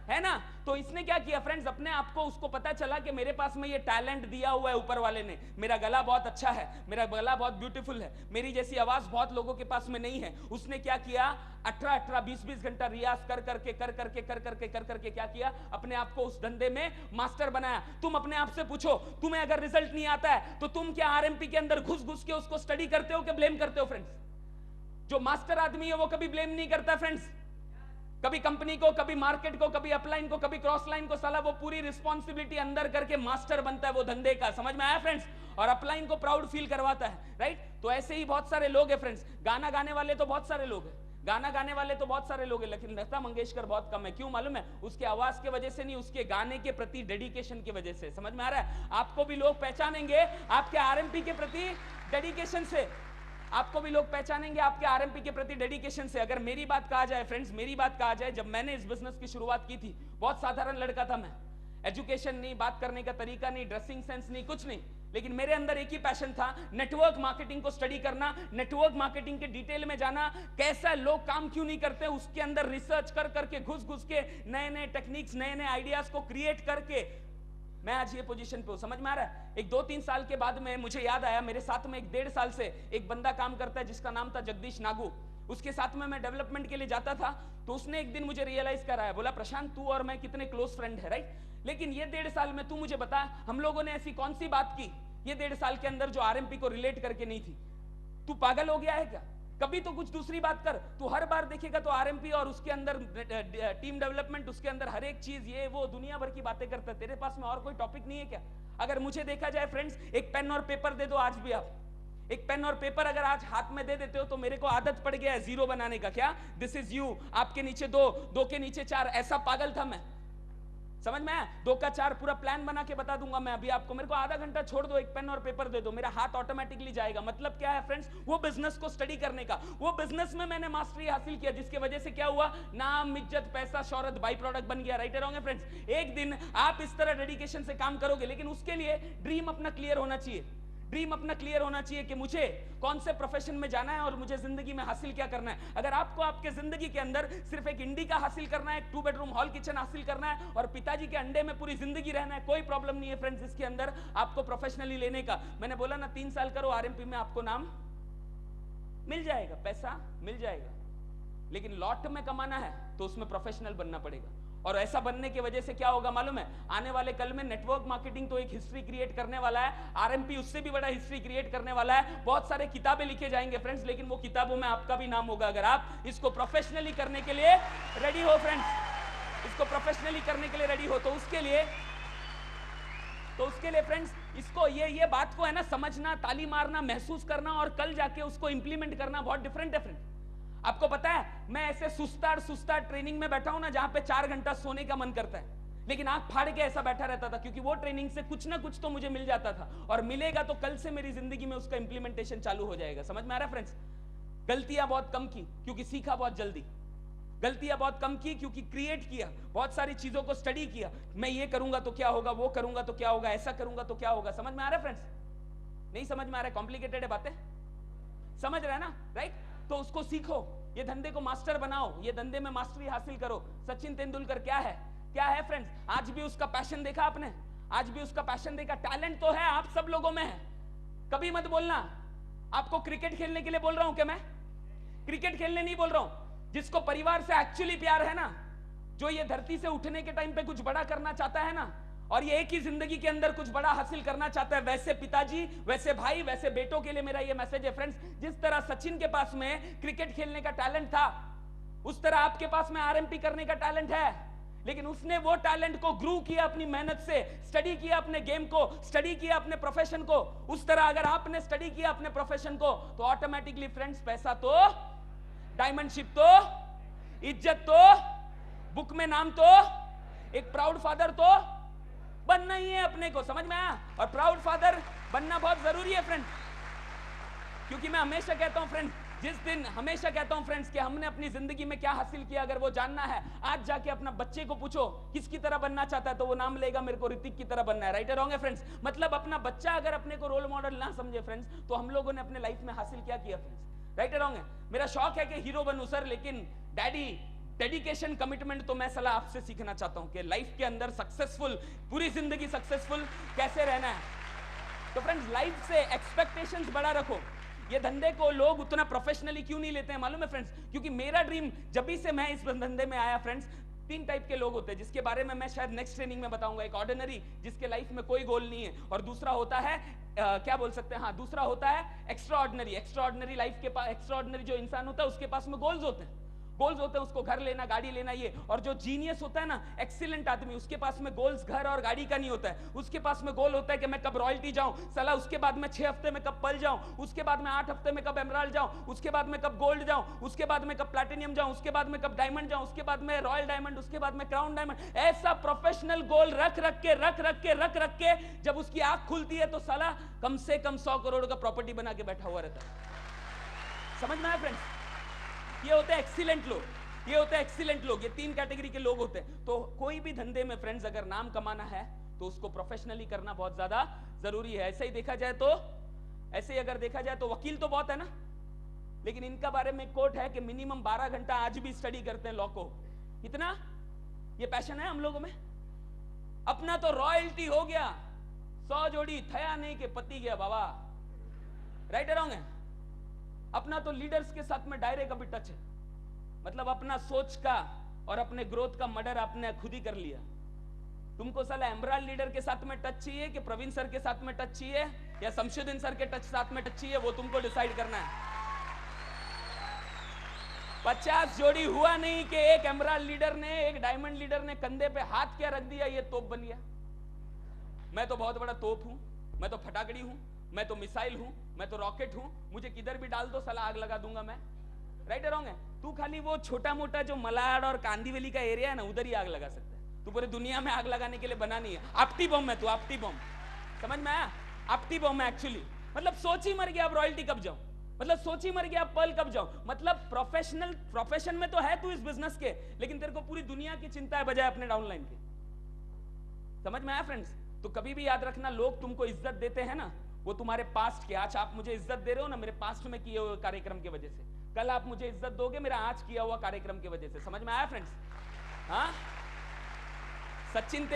है ना? तो इसने क्या किया फ्रेंड्स, अपने आप को, उसको पता चला कि मेरे पास में ये टैलेंट दिया हुआ है ऊपर वाले ने, मेरा गला बहुत अच्छा है, मेरा गला बहुत ब्यूटीफुल है, मेरी जैसी आवाज बहुत लोगों के पास में नहीं है। उसने क्या किया, 18-18 20-20 घंटा रियाज कर करके क्या किया, अपने आप को उस धंधे में मास्टर बनाया। तुम अपने आप से पूछो, तुम्हें अगर रिजल्ट नहीं आता है तो तुम क्या आरएमपी के अंदर घुस घुस के उसको स्टडी करते हो कि ब्लेम करते हो? फ्रेंड्स, जो मास्टर आदमी है वो कभी ब्लेम नहीं करता फ्रेंड्स, कभी कंपनी को, कभी मार्केट को, कभी अपलाइन को, कभी क्रॉस लाइन को, साला वो पूरी रिस्पॉन्सिबिलिटी अंदर करके मास्टर बनता है वो धंधे का। समझ में आया फ्रेंड्स? और अपलाइन को प्राउड फील करवाता है, राइट? तो ऐसे ही बहुत सारे लोग हैं फ्रेंड्स। गाना गाने वाले तो बहुत सारे लोग हैं, गाना गाने वाले तो बहुत सारे लोग हैं, लेकिन लता मंगेशकर बहुत कम है। क्यों मालूम है? उसके आवाज के वजह से नहीं, उसके गाने के प्रति डेडिकेशन की वजह से। समझ में आ रहा है? आपको भी लोग पहचानेंगे आपके आरएमपी के प्रति डेडिकेशन से, आपको भी लोग पहचानेंगे आपके आरएमपी के प्रति डेडिकेशन से। अगर मेरी बात कहा जाए फ्रेंड्स, मेरी बात कहा जाए, जब मैंने इस बिजनेस की शुरुआत की थी, बहुत साधारण लड़का था मैं, एजुकेशन नहीं, बात करने का तरीका नहीं, ड्रेसिंग सेंस नहीं, कुछ नहीं, लेकिन मेरे अंदर एक ही पैशन था, नेटवर्क मार्केटिंग को स्टडी करना, नेटवर्क मार्केटिंग के डिटेल में जाना, कैसा लोग काम क्यों नहीं करते, उसके अंदर रिसर्च कर करके, घुस घुस के नए नए टेक्निक्स, नए नए आइडियाज को क्रिएट करके मैं आज ये पोजीशन पे हूं। समझ में आ रहा है? एक 2-3 साल के बाद में मुझे याद आया, मेरे साथ में एक 1.5 साल से एक बंदा काम करता है जिसका नाम था जगदीश नागू। उसके साथ में मैं डेवलपमेंट के लिए जाता था, तो उसने एक दिन मुझे रियलाइज कराया, बोला प्रशांत तू और मैं कितने क्लोज फ्रेंड है, राइट? लेकिन ये 1.5 साल में तू मुझे बता, हम लोगों ने ऐसी कौन सी बात की ये 1.5 साल के अंदर जो आरएमपी को रिलेट करके नहीं थी? तू पागल हो गया है क्या? कभी तो कुछ दूसरी बात कर। तू हर बार देखेगा तो आरएमपी और उसके अंदर टीम डेवलपमेंट, उसके अंदर हर एक चीज, ये वो दुनिया भर की बातें करता है। तेरे पास में और कोई टॉपिक नहीं है क्या? अगर मुझे देखा जाए फ्रेंड्स, एक पेन और पेपर दे दो आज भी, आप एक पेन और पेपर अगर आज हाथ में दे देते हो तो मेरे को आदत पड़ गया है जीरो बनाने का। क्या? दिस इज यू, आपके नीचे 2, 2 के नीचे 4, ऐसा पागल था मैं। समझ में आया? 2 का 4 पूरा प्लान बना के बता दूंगा मैं अभी आपको। मेरे को आधा घंटा छोड़ दो, एक पेन और पेपर दे दो, मेरा हाथ ऑटोमेटिकली जाएगा। मतलब क्या है फ्रेंड्स? वो बिजनेस को स्टडी करने का, वो बिजनेस में मैंने मास्टरी हासिल किया, जिसकी वजह से क्या हुआ, नाम, इज्जत, पैसा, शोहरत बाई प्रोडक्ट बन गया। राइट होंगे फ्रेंड्स? एक दिन आप इस तरह डेडिकेशन से काम करोगे, लेकिन उसके लिए ड्रीम अपना क्लियर होना चाहिए। ड्रीम अपना क्लियर होना चाहिए कि मुझे कौन से प्रोफेशन में जाना है और मुझे जिंदगी में हासिल क्या करना है। अगर आपको आपके जिंदगी के अंदर सिर्फ एक इंडिका हासिल करना है, एक 2 बेडरूम हॉल किचन हासिल करना है और पिताजी के अंडे में पूरी जिंदगी रहना है, कोई प्रॉब्लम नहीं है फ्रेंड्स इसके अंदर आपको प्रोफेशनली लेने का। मैंने बोला ना 3 साल करो आरएमपी में, आपको नाम मिल जाएगा, पैसा मिल जाएगा, लेकिन लॉट में कमाना है तो उसमें प्रोफेशनल बनना पड़ेगा। और ऐसा बनने की वजह से क्या होगा मालूम है? आने वाले कल में नेटवर्क मार्केटिंग तो एक हिस्ट्री क्रिएट करने वाला है, आरएमपी उससे भी बड़ा हिस्ट्री क्रिएट करने वाला है। बहुत सारे किताबें लिखे जाएंगे फ्रेंड्स, लेकिन वो किताबों में आपका भी नाम होगा अगर आप इसको प्रोफेशनली करने के लिए रेडी हो फ्रेंड्स। इसको प्रोफेशनली करने के लिए रेडी हो तो उसके लिए फ्रेंड्स इसको ये बात को है ना समझना, ताली मारना, महसूस करना और कल जाके उसको इंप्लीमेंट करना बहुत डिफरेंट है फ्रेंड्स। आपको पता है, मैं ऐसे सुस्ता ट्रेनिंग में बैठा हूं ना, जहां पे 4 घंटा सोने का मन करता है, लेकिन आंख फाड़ के ऐसा बैठा रहता था, क्योंकि वो ट्रेनिंग से कुछ ना कुछ तो मुझे मिल जाता था और मिलेगा तो कल से मेरी जिंदगी में उसका इंप्लीमेंटेशन चालू हो जाएगा। समझ में आ रहा है फ्रेंड्स? गलतियां बहुत कम की क्योंकि सीखा बहुत जल्दी, गलतियां बहुत कम की क्योंकि क्रिएट किया, बहुत सारी चीजों को स्टडी किया। मैं ये करूंगा तो क्या होगा, वो करूंगा तो क्या होगा, ऐसा करूंगा तो क्या होगा। समझ में आ रहा है फ्रेंड्स? नहीं समझ में आ रहा है? कॉम्प्लिकेटेड है बातें, समझ रहे हैं ना? राइट? तो उसको सीखो, ये धंधे को मास्टर बनाओ, ये धंधे में मास्टरी हासिल करो। सचिन तेंदुलकर क्या है फ्रेंड्स? आज भी उसका पैशन देखा आपने? आज भी उसका पैशन देखा? टैलेंट तो है आप सब लोगों में है। कभी मत बोलना आपको क्रिकेट खेलने के लिए बोल रहा हूं क्या? मैं क्रिकेट खेलने नहीं बोल रहा हूं। जिसको परिवार से एक्चुअली प्यार है ना, जो ये धरती से उठने के टाइम पे कुछ बड़ा करना चाहता है ना, और ये एक ही जिंदगी के अंदर कुछ बड़ा हासिल करना चाहता है, वैसे पिताजी, वैसे भाई, वैसे बेटों के लिए मेरा ये मैसेज है फ्रेंड्स। जिस तरह सचिन के पास में क्रिकेट खेलने का टैलेंट था, उस तरह आपके पास में आरएमपी करने का टैलेंट है, लेकिन उसने वो टैलेंट को ग्रू किया अपनी मेहनत से, स्टडी किया अपने गेम को, स्टडी किया अपने प्रोफेशन को। उस तरह अगर आपने स्टडी किया अपने प्रोफेशन को तो ऑटोमेटिकली फ्रेंड्स पैसा तो, डायमंडशिप तो, इज्जत तो, बुक में नाम तो, एक प्राउड फादर तो बनना ही है अपने को। समझ में आया? और प्राउड फादर बनना बहुत जरूरी है फ्रेंड, क्योंकि मैं हमेशा कहता हूं फ्रेंड्स, हमेशा कहता हूं फ्रेंड्स कि हमने अपनी जिंदगी में क्या हासिल किया, अगर वो जानना है, आज जाके अपना बच्चे को पूछो किसकी तरह बनना चाहता है, तो वो नाम लेगा मेरे को ऋतिक की तरह बनना है। राइट और रॉन्ग है फ्रेंड्स? मतलब अपना बच्चा अगर अपने को रोल मॉडल ना समझे फ्रेंड्स, तो हम लोगों ने अपने लाइफ में हासिल क्या किया फ्रेंड्स? राइट और रॉन्ग है? मेरा शौक है कि हीरो बनूं सर, लेकिन डैडी डेडिकेशन, कमिटमेंट तो मैं सलाह आपसे सीखना चाहता हूं कि लाइफ के अंदर सक्सेसफुल, पूरी जिंदगी सक्सेसफुल कैसे रहना है। तो फ्रेंड्स, लाइफ से एक्सपेक्टेशंस बड़ा रखो। ये धंधे को लोग उतना प्रोफेशनली क्यों नहीं लेते हैं मालूम है फ्रेंड्स? क्योंकि मेरा ड्रीम, जब भी से मैं इस धंधे में आया फ्रेंड्स, 3 टाइप के लोग होते हैं जिसके बारे में मैं शायद नेक्स्ट ट्रेनिंग में बताऊंगा। एक ऑर्डिनरी, जिसके लाइफ में कोई गोल नहीं है, और दूसरा होता है क्या बोल सकते हैं, हाँ, दूसरा होता है extra ordinary. Extra ordinary life के पास, एक्स्ट्रा ऑर्डिनरी जो इंसान होता है उसके पास में गोल्स होते हैं, गोल्स होते हैं, उसको घर लेना, गाड़ी लेना, ये। और जो जीनियस होता है ना, एक्सीलेंट आदमी, उसके पास में गोल्स घर और गाड़ी का नहीं होता है। उसके पास में गोल होता है कि मैं कब रॉयल्टी जाऊं, साला उसके बाद में 6 हफ्ते में कब पल जाऊं, उसके बाद में 8 हफ्ते में कब एमराल्ड जाऊं, उसके बाद में कब गोल्ड जाऊं, उसके बाद में कब प्लैटिनियम जाऊं, उसके बाद में कब डायमंड जाऊं, उसके बाद में रॉयल डायमंड, उसके बाद में क्राउन डायमंड। ऐसा प्रोफेशनल गोल रख के जब उसकी आंख खुलती है तो साला कम से कम 100 करोड़ का प्रॉपर्टी बना के बैठा हुआ रहता है। समझ में आया फ्रेंड्स? ये होते हैं एक्सीलेंट लोग, ये होते हैं एक्सीलेंट लोग। ये 3 कैटेगरी के लोग होते हैं। तो कोई भी धंधे में फ्रेंड्स अगर नाम कमाना है तो उसको प्रोफेशनली करना बहुत ज्यादा जरूरी है। ऐसे ही देखा जाए तो, ऐसे ही अगर देखा जाए तो वकील तो बहुत है ना, लेकिन इनका बारे में कोट है कि मिनिमम 12 घंटा आज भी स्टडी करते हैं लॉ को। इतना ये पैशन है हम लोगों में। अपना तो रॉयल्टी हो गया, 100 जोड़ी थया नहीं के पति गया बाबा, राइट रॉन्ग है। अपना तो लीडर्स के साथ में डायरेक्ट अभी टच है, मतलब अपना सोच का और अपने ग्रोथ का मर्डर आपने खुद ही कर लिया। तुमको साला एमराल्ड लीडर के साथ में टच चाहिए कि प्रवीण सर के साथ में टच चाहिए या शमशुद्दीन सर के साथ में टच चाहिए, वो तुमको डिसाइड करना है। 50 जोड़ी हुआ नहीं कि एक एमराल्ड लीडर ने, एक डायमंड लीडर ने कंधे पे हाथ क्या रख दिया, ये तोप बन गया। मैं तो बहुत बड़ा तोप हूं, मैं तो फटाकड़ी हूं, मैं तो मिसाइल हूं, मैं तो रॉकेट हूं, मुझे किधर भी डाल दो साला आग लगा दूंगा मैं। राइट रॉन्ग है? तू खाली वो छोटा मोटा जो मलाड और कांदीवली का एरिया है ना, उधर ही आग लगा सकता है। तू पूरी दुनिया में आग लगाने के लिए बना नहीं है। आपटी बम है तू, आपटी बम। समझ में आया? आपटी बम है एक्चुअली। मतलब सोच ही मर गया अब रॉयल्टी कब जाऊं, मतलब सोच ही मर गया अब पल कब जाऊं। मतलब प्रोफेशन में तो है तू इस बिजनेस के, लेकिन तेरे को पूरी दुनिया की चिंता है बजाय अपने डाउनलाइन के। समझ में आया फ्रेंड्स? तो कभी भी याद रखना, लोग तुमको इज्जत देते हैं ना, वो तुम्हारे पास्ट के, आज आप मुझे इज्जत दे रहे हो ना मेरे पास्ट में किए हुए कार्यक्रम की वजह से, कल आप मुझे इज्जत दोगे मेरा आज किया हुआ कार्यक्रम की वजह से। समझ में आया फ्रेंड्स? हाँ, सचिन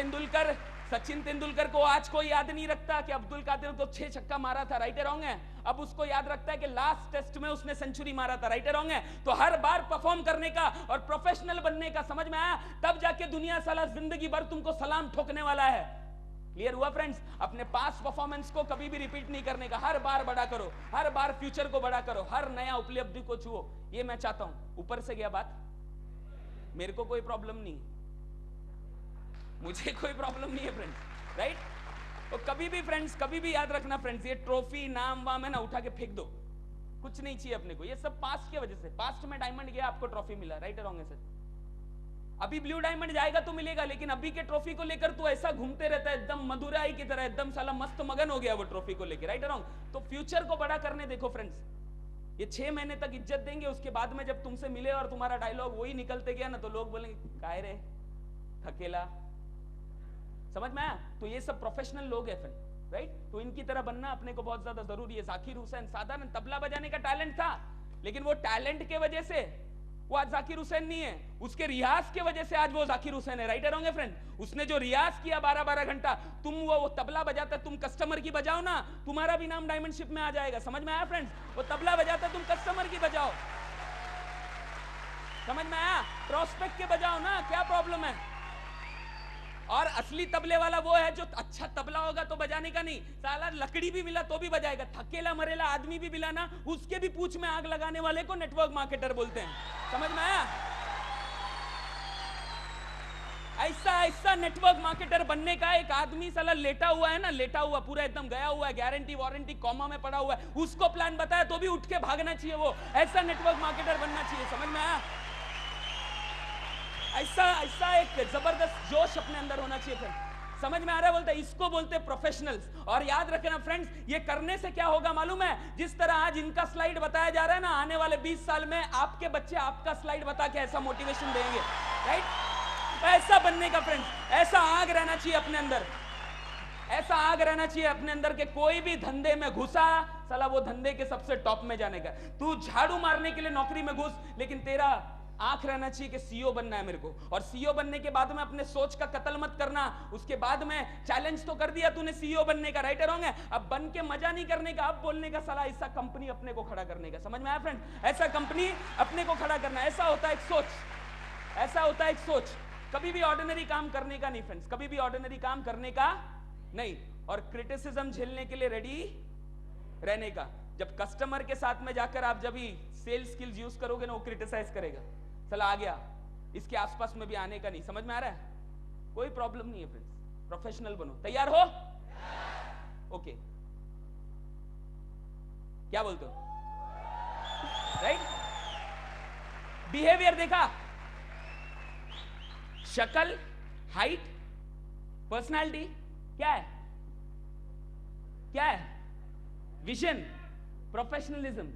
तेंदुलकर को आज कोई याद नहीं रखता कि अब्दुल कादिर को 6 छक्का मारा था, राइट है रॉन्ग है? अब उसको याद रखता है कि लास्ट टेस्ट में उसने सेंचुरी मारा था, राइट है रॉन्ग है? तो हर बार परफॉर्म करने का और प्रोफेशनल बनने का, समझ में आया? तब जाके दुनिया साला जिंदगी भर तुमको सलाम ठोकने वाला है। क्लियर हुआ फ्रेंड्स? अपने पास्ट परफॉर्मेंस को कभी भी रिपीट नहीं करने का, हर बार बड़ा करो, हर बार फ्यूचर को बड़ा करो, हर नया उपलब्धि को छुओ। ये मैं चाहता हूं। ऊपर से गया बात? मेरे को कोई प्रॉब्लम नहीं, मुझे कोई प्रॉब्लम नहीं है फ्रेंड्स, राइट? तो कभी भी फ्रेंड्स, कभी भी याद रखना फ्रेंड्स, ये ट्रॉफी नाम वाम है ना, उठा के फेंक दो, कुछ नहीं चाहिए अपने को। ये सब पास्ट की वजह से, पास्ट में डायमंड गया आपको ट्रॉफी मिला, राइट है रॉन्ग है सर? अभी ब्लू डायमंड जाएगा तो मिलेगा, लेकिन अभी के ट्रॉफी को लेकर तो ऐसा घूमते रहता है एकदम मदुराई की तरह, एकदम साला मस्त मगन हो गया वो ट्रॉफी को लेकर, राइट है रॉन्ग? तो फ्यूचर को बड़ा करने देखो फ्रेंड्स। ये 6 महीने तक इज्जत देंगे, उसके बाद में जब तुमसे मिले और तुम्हारा डायलॉग वही निकलते गया ना, तो लोग बोलेंगे काय रे थकेला। समझ में आया? तो ये सब प्रोफेशनल लोग हैं फ्रेंड, राइट? तो इनकी तरह बनना अपने को बहुत ज्यादा जरूरी है। जाकिर हुसैन साधारण तबला बजाने का टैलेंट था, लेकिन वो टैलेंट के वजह से वो आज जाकिर हुसैन नहीं है, उसके रियाज के वजह से आज वो जाकिर हुसैन है, राइट है रॉन्ग है फ्रेंड? उसने जो रियाज किया 12-12 घंटा, तुम वो तबला बजाता, तुम कस्टमर की बजाओ ना, तुम्हारा भी नाम डायमंडशिप में आ जाएगा। समझ में आया फ्रेंड्स? वो तबला बजाता, तुम कस्टमर की बजाओ। समझ में आया? प्रोस्पेक्ट के बजाओ ना, क्या प्रॉब्लम है? और असली तबले वाला वो है जो अच्छा तबला होगा तो बजाने का नहीं, साला लकड़ी भी मिला तो भी बजाएगा, थकेला मरेला आदमी भी मिला ना, उसके भी पूंछ में आग लगाने वाले को नेटवर्क मार्केटर बोलते हैं। समझ में आया? ऐसा नेटवर्क मार्केटर बनने का एक आदमी साला लेटा हुआ है ना, लेटा हुआ पूरा एकदम गया हुआ है, गारंटी वारंटी कॉमा में पड़ा हुआ है, उसको प्लान बताया तो भी उठ के भागना चाहिए, वो ऐसा नेटवर्क मार्केटर बनना चाहिए। समझ में आया? ऐसा एक जबरदस्त जोश अपने अंदर होना चाहिए फ्रेंड्स। समझ में आ रहा है? बोलते इसको बोलते प्रोफेशनल्स। और याद रखना फ्रेंड्स, ये करने से क्या होगा मालूम है? जिस तरह आज इनका स्लाइड बताया जा रहा है ना, आने वाले 20 साल में आपके बच्चे आपका स्लाइड बता के ऐसा मोटिवेशन देंगे, राइट? ऐसा बनने का फ्रेंड्स, ऐसा आग रहना चाहिए अपने अंदर, ऐसा आग रहना चाहिए अपने अंदर के कोई भी धंधे में घुसा साला वो धंधे के सबसे टॉप में जाने का। तू झाड़ू मारने के लिए नौकरी में घुस, लेकिन तेरा आंख रहना चाहिए कि सीईओ बनना है मेरे को, और सीईओ बनने के बाद में अपने सोच का कत्ल मत करना। उसके बाद में चैलेंज तो कर दिया तूने सीईओ बनने का, राइट रॉन्ग है, अब बन के मजा नहीं करने का, अब बोलने का साला ऐसा कंपनी अपने को खड़ा करने का। समझ में आया फ्रेंड? ऐसा कंपनी अपने को खड़ा करना, ऐसा होता है एक सोच, ऐसा होता है एक सोच। कभी भी ऑर्डिनरी काम करने का नहीं फ्रेंड्स, कभी भी ऑर्डिनरी काम करने का नहीं, और क्रिटिसिज्म झेलने के लिए रेडी रहने का। जब कस्टमर के साथ में जाकर आप जब ही सेल्स स्किल्स यूज करोगे ना, वो क्रिटिसाइज करेगा, चला आ गया, इसके आसपास में भी आने का नहीं। समझ में आ रहा है? कोई प्रॉब्लम नहीं है फ्रेंड्स, प्रोफेशनल बनो। तैयार हो? ओके, क्या बोलते हो? राइट? बिहेवियर देखा, शक्ल, हाइट, पर्सनालिटी, क्या है? क्या है? Vision, professionalism.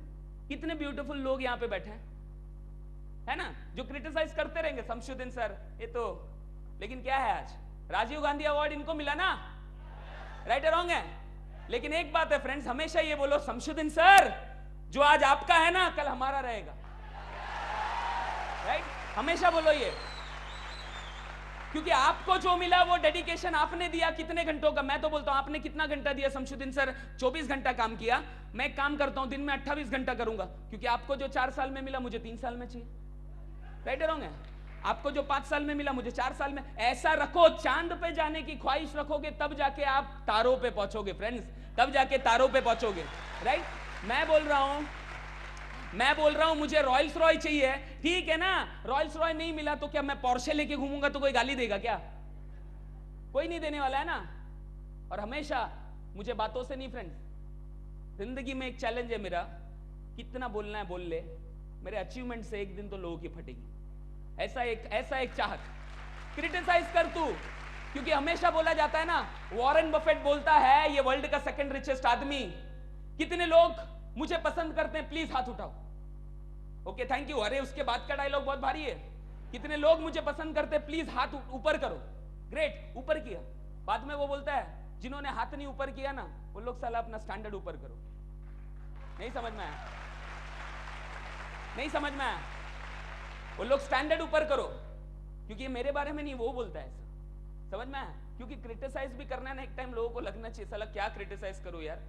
कितने ब्यूटीफुल लोग यहां पे बैठे हैं, है ना, जो क्रिटिसाइज करते रहेंगे, शमशुद्दीन सर ये तो, लेकिन क्या है, आज राजीव गांधी अवार्ड इनको मिला ना, राइट रॉन्ग है? लेकिन एक बात है फ्रेंड्स, हमेशा ये बोलो, शमशुद्दीन सर जो आज आपका है ना, कल हमारा रहेगा, राइट? हमेशा बोलो ये, क्योंकि आपको जो मिला वो डेडिकेशन आपने दिया। कितने घंटों का? मैं तो बोलता हूं आपने कितना घंटा दिया? शमशुद्दीन सर 24 घंटा काम किया, मैं काम करता हूं दिन में 28 घंटा करूंगा, क्योंकि आपको जो 4 साल में मिला मुझे 3 साल में चाहिए, राइट रॉन्ग है? आपको जो 5 साल में मिला मुझे 4 साल में। ऐसा रखो, चांद पे जाने की ख्वाहिश रखोगे तब जाके आप तारों पे पहुंचोगे फ्रेंड्स, तब जाके तारों पे पहुंचोगे, राइट? मैं बोल रहा हूं मुझे रॉयल्स रॉय चाहिए, ठीक है ना, रॉयल्स रॉय नहीं मिला तो क्या मैं पोर्शे लेके घूमूंगा तो कोई गाली देगा क्या? कोई नहीं देने वाला है ना। और हमेशा मुझे बातों से नहीं फ्रेंड्स, जिंदगी में एक चैलेंज है मेरा, कितना बोलना है बोल ले, मेरे अचीवमेंट से एक दिन तो लोगों की फटेगी, ऐसा एक चाहत। क्रिटिसाइज कर तू, क्योंकि हमेशा बोला जाता है ना, वॉरेन बफेट बोलता है ये वर्ल्ड का सेकंड रिचेस्ट आदमी। कितने लोग मुझे पसंद करते हैं, प्लीज हाथ उठाओ। Okay, thank you. अरे उसके बाद का डायलॉग बहुत भारी है। कितने लोग मुझे पसंद करते हैं, प्लीज हाथ ऊपर करो। ग्रेट, ऊपर किया। बाद में वो बोलता है जिन्होंने हाथ नहीं ऊपर किया ना, वो लोग साला अपना स्टैंडर्ड ऊपर करो। नहीं समझ में आया? नहीं समझ में आया? वो लोग स्टैंडर्ड ऊपर करो, क्योंकि ये मेरे बारे में नहीं, वो बोलता है ऐसा। समझ में आया? क्योंकि क्रिटिसाइज भी करना है ना, एक टाइम लोगों को लगना चाहिए साला क्या क्रिटिसाइज करो यार,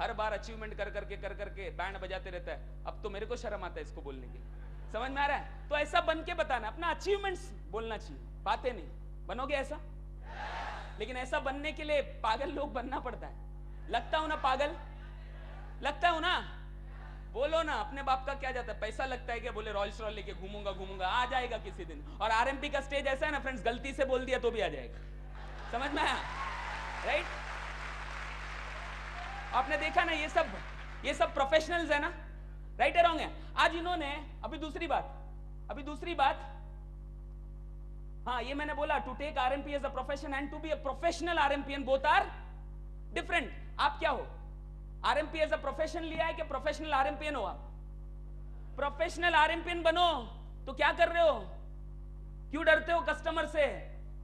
हर बार अचीवमेंट कर करके बैंड बजाते रहता है, अब तो मेरे को शर्म आता है इसको बोलने के लिए। समझ में आ रहा है? तो ऐसा बन के बताना, अपना अचीवमेंट्स बोलना चाहिए, बातें नहीं। बनोगे ऐसा? लेकिन ऐसा बनने के लिए पागल लोग बनना पड़ता है। लगता हूं ना पागल? लगता हूं ना? बोलो ना, अपने बाप का क्या जाता है, पैसा लगता है क्या? बोले रॉयल्स रॉयल लेके घूमूंगा, आ जाएगा किसी दिन। और आरएमपी का स्टेज ऐसा है ना फ्रेंड्स, गलती से बोल दिया तो भी आ जाएगा। समझ में आया? राइट? आपने देखा ना, ये सब प्रोफेशनल्स है ना, राइट है रॉन्ग है? आज इन्होंने अभी दूसरी बात, हाँ ये मैंने बोला, to take RMP as a profession and to be a professional RMPN, both are different. आप क्या हो? आरएमपी एज अ प्रोफेशन लिया है कि प्रोफेशनल आरएमपीएन हो? आप प्रोफेशनल आरएमपीएन बनो तो क्या कर रहे हो? क्यों डरते हो कस्टमर से?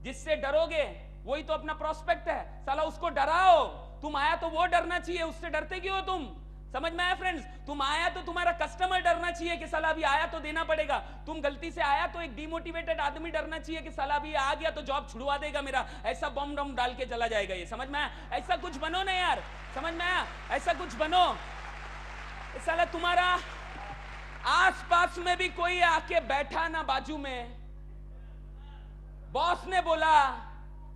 जिससे डरोगे वही तो अपना प्रोस्पेक्ट है, साला उसको डराओ। तुम आया तो वो डरना चाहिए, उससे डरते क्यों हो तुम? समझ में आया फ्रेंड्स? तुम आया तो तुम्हारा कस्टमर डरना चाहिए कि साला अभी आया तो देना पड़ेगा। तुम गलती से आया तो एक डिमोटिवेटेड आदमी डरना चाहिए कि साला अभी आ गया तो जॉब छुड़वा देगा मेरा, ऐसा बम डम डाल के चला जाएगा ये। समझ में आया? ऐसा कुछ बनो ना यार, समझ में आया? ऐसा कुछ बनो, साला तुम्हारा आसपास में भी कोई आके बैठा ना बाजू में, बॉस ने बोला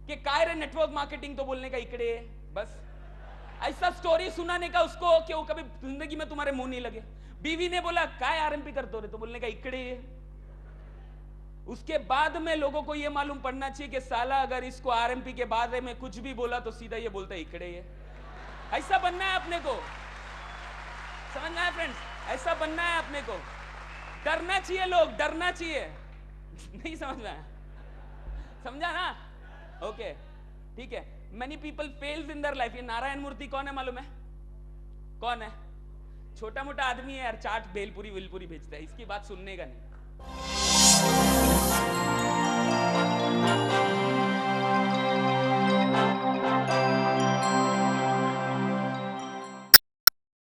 कि काय रे नेटवर्क मार्केटिंग तो बोलने का इकड़े, बस ऐसा स्टोरी सुनाने का उसको कि वो कभी जिंदगी में तुम्हारे मुंह नहीं लगे। बीवी ने बोला काय आरएमपी करते हो रे, तो बोलने का इकड़े। उसके बाद में लोगों को ये मालूम पड़ना चाहिए कि साला अगर इसको आरएमपी के बारे में कुछ भी बोला तो सीधा ये बोलता है इकड़े है। ऐसा बनना है अपने को, समझना है फ्रेंड्स? ऐसा बनना है अपने को। डरना चाहिए लोग, डरना चाहिए। नहीं समझ में आया? समझा ना? ओके, ठीक है। Many people fails in their life। ये नारायण मूर्ति कौन है मालूम है? कौन है? छोटा मोटा आदमी है यार, चाट भेलपुरी विलपुरी बेचता है, इसकी बात सुनने का नहीं।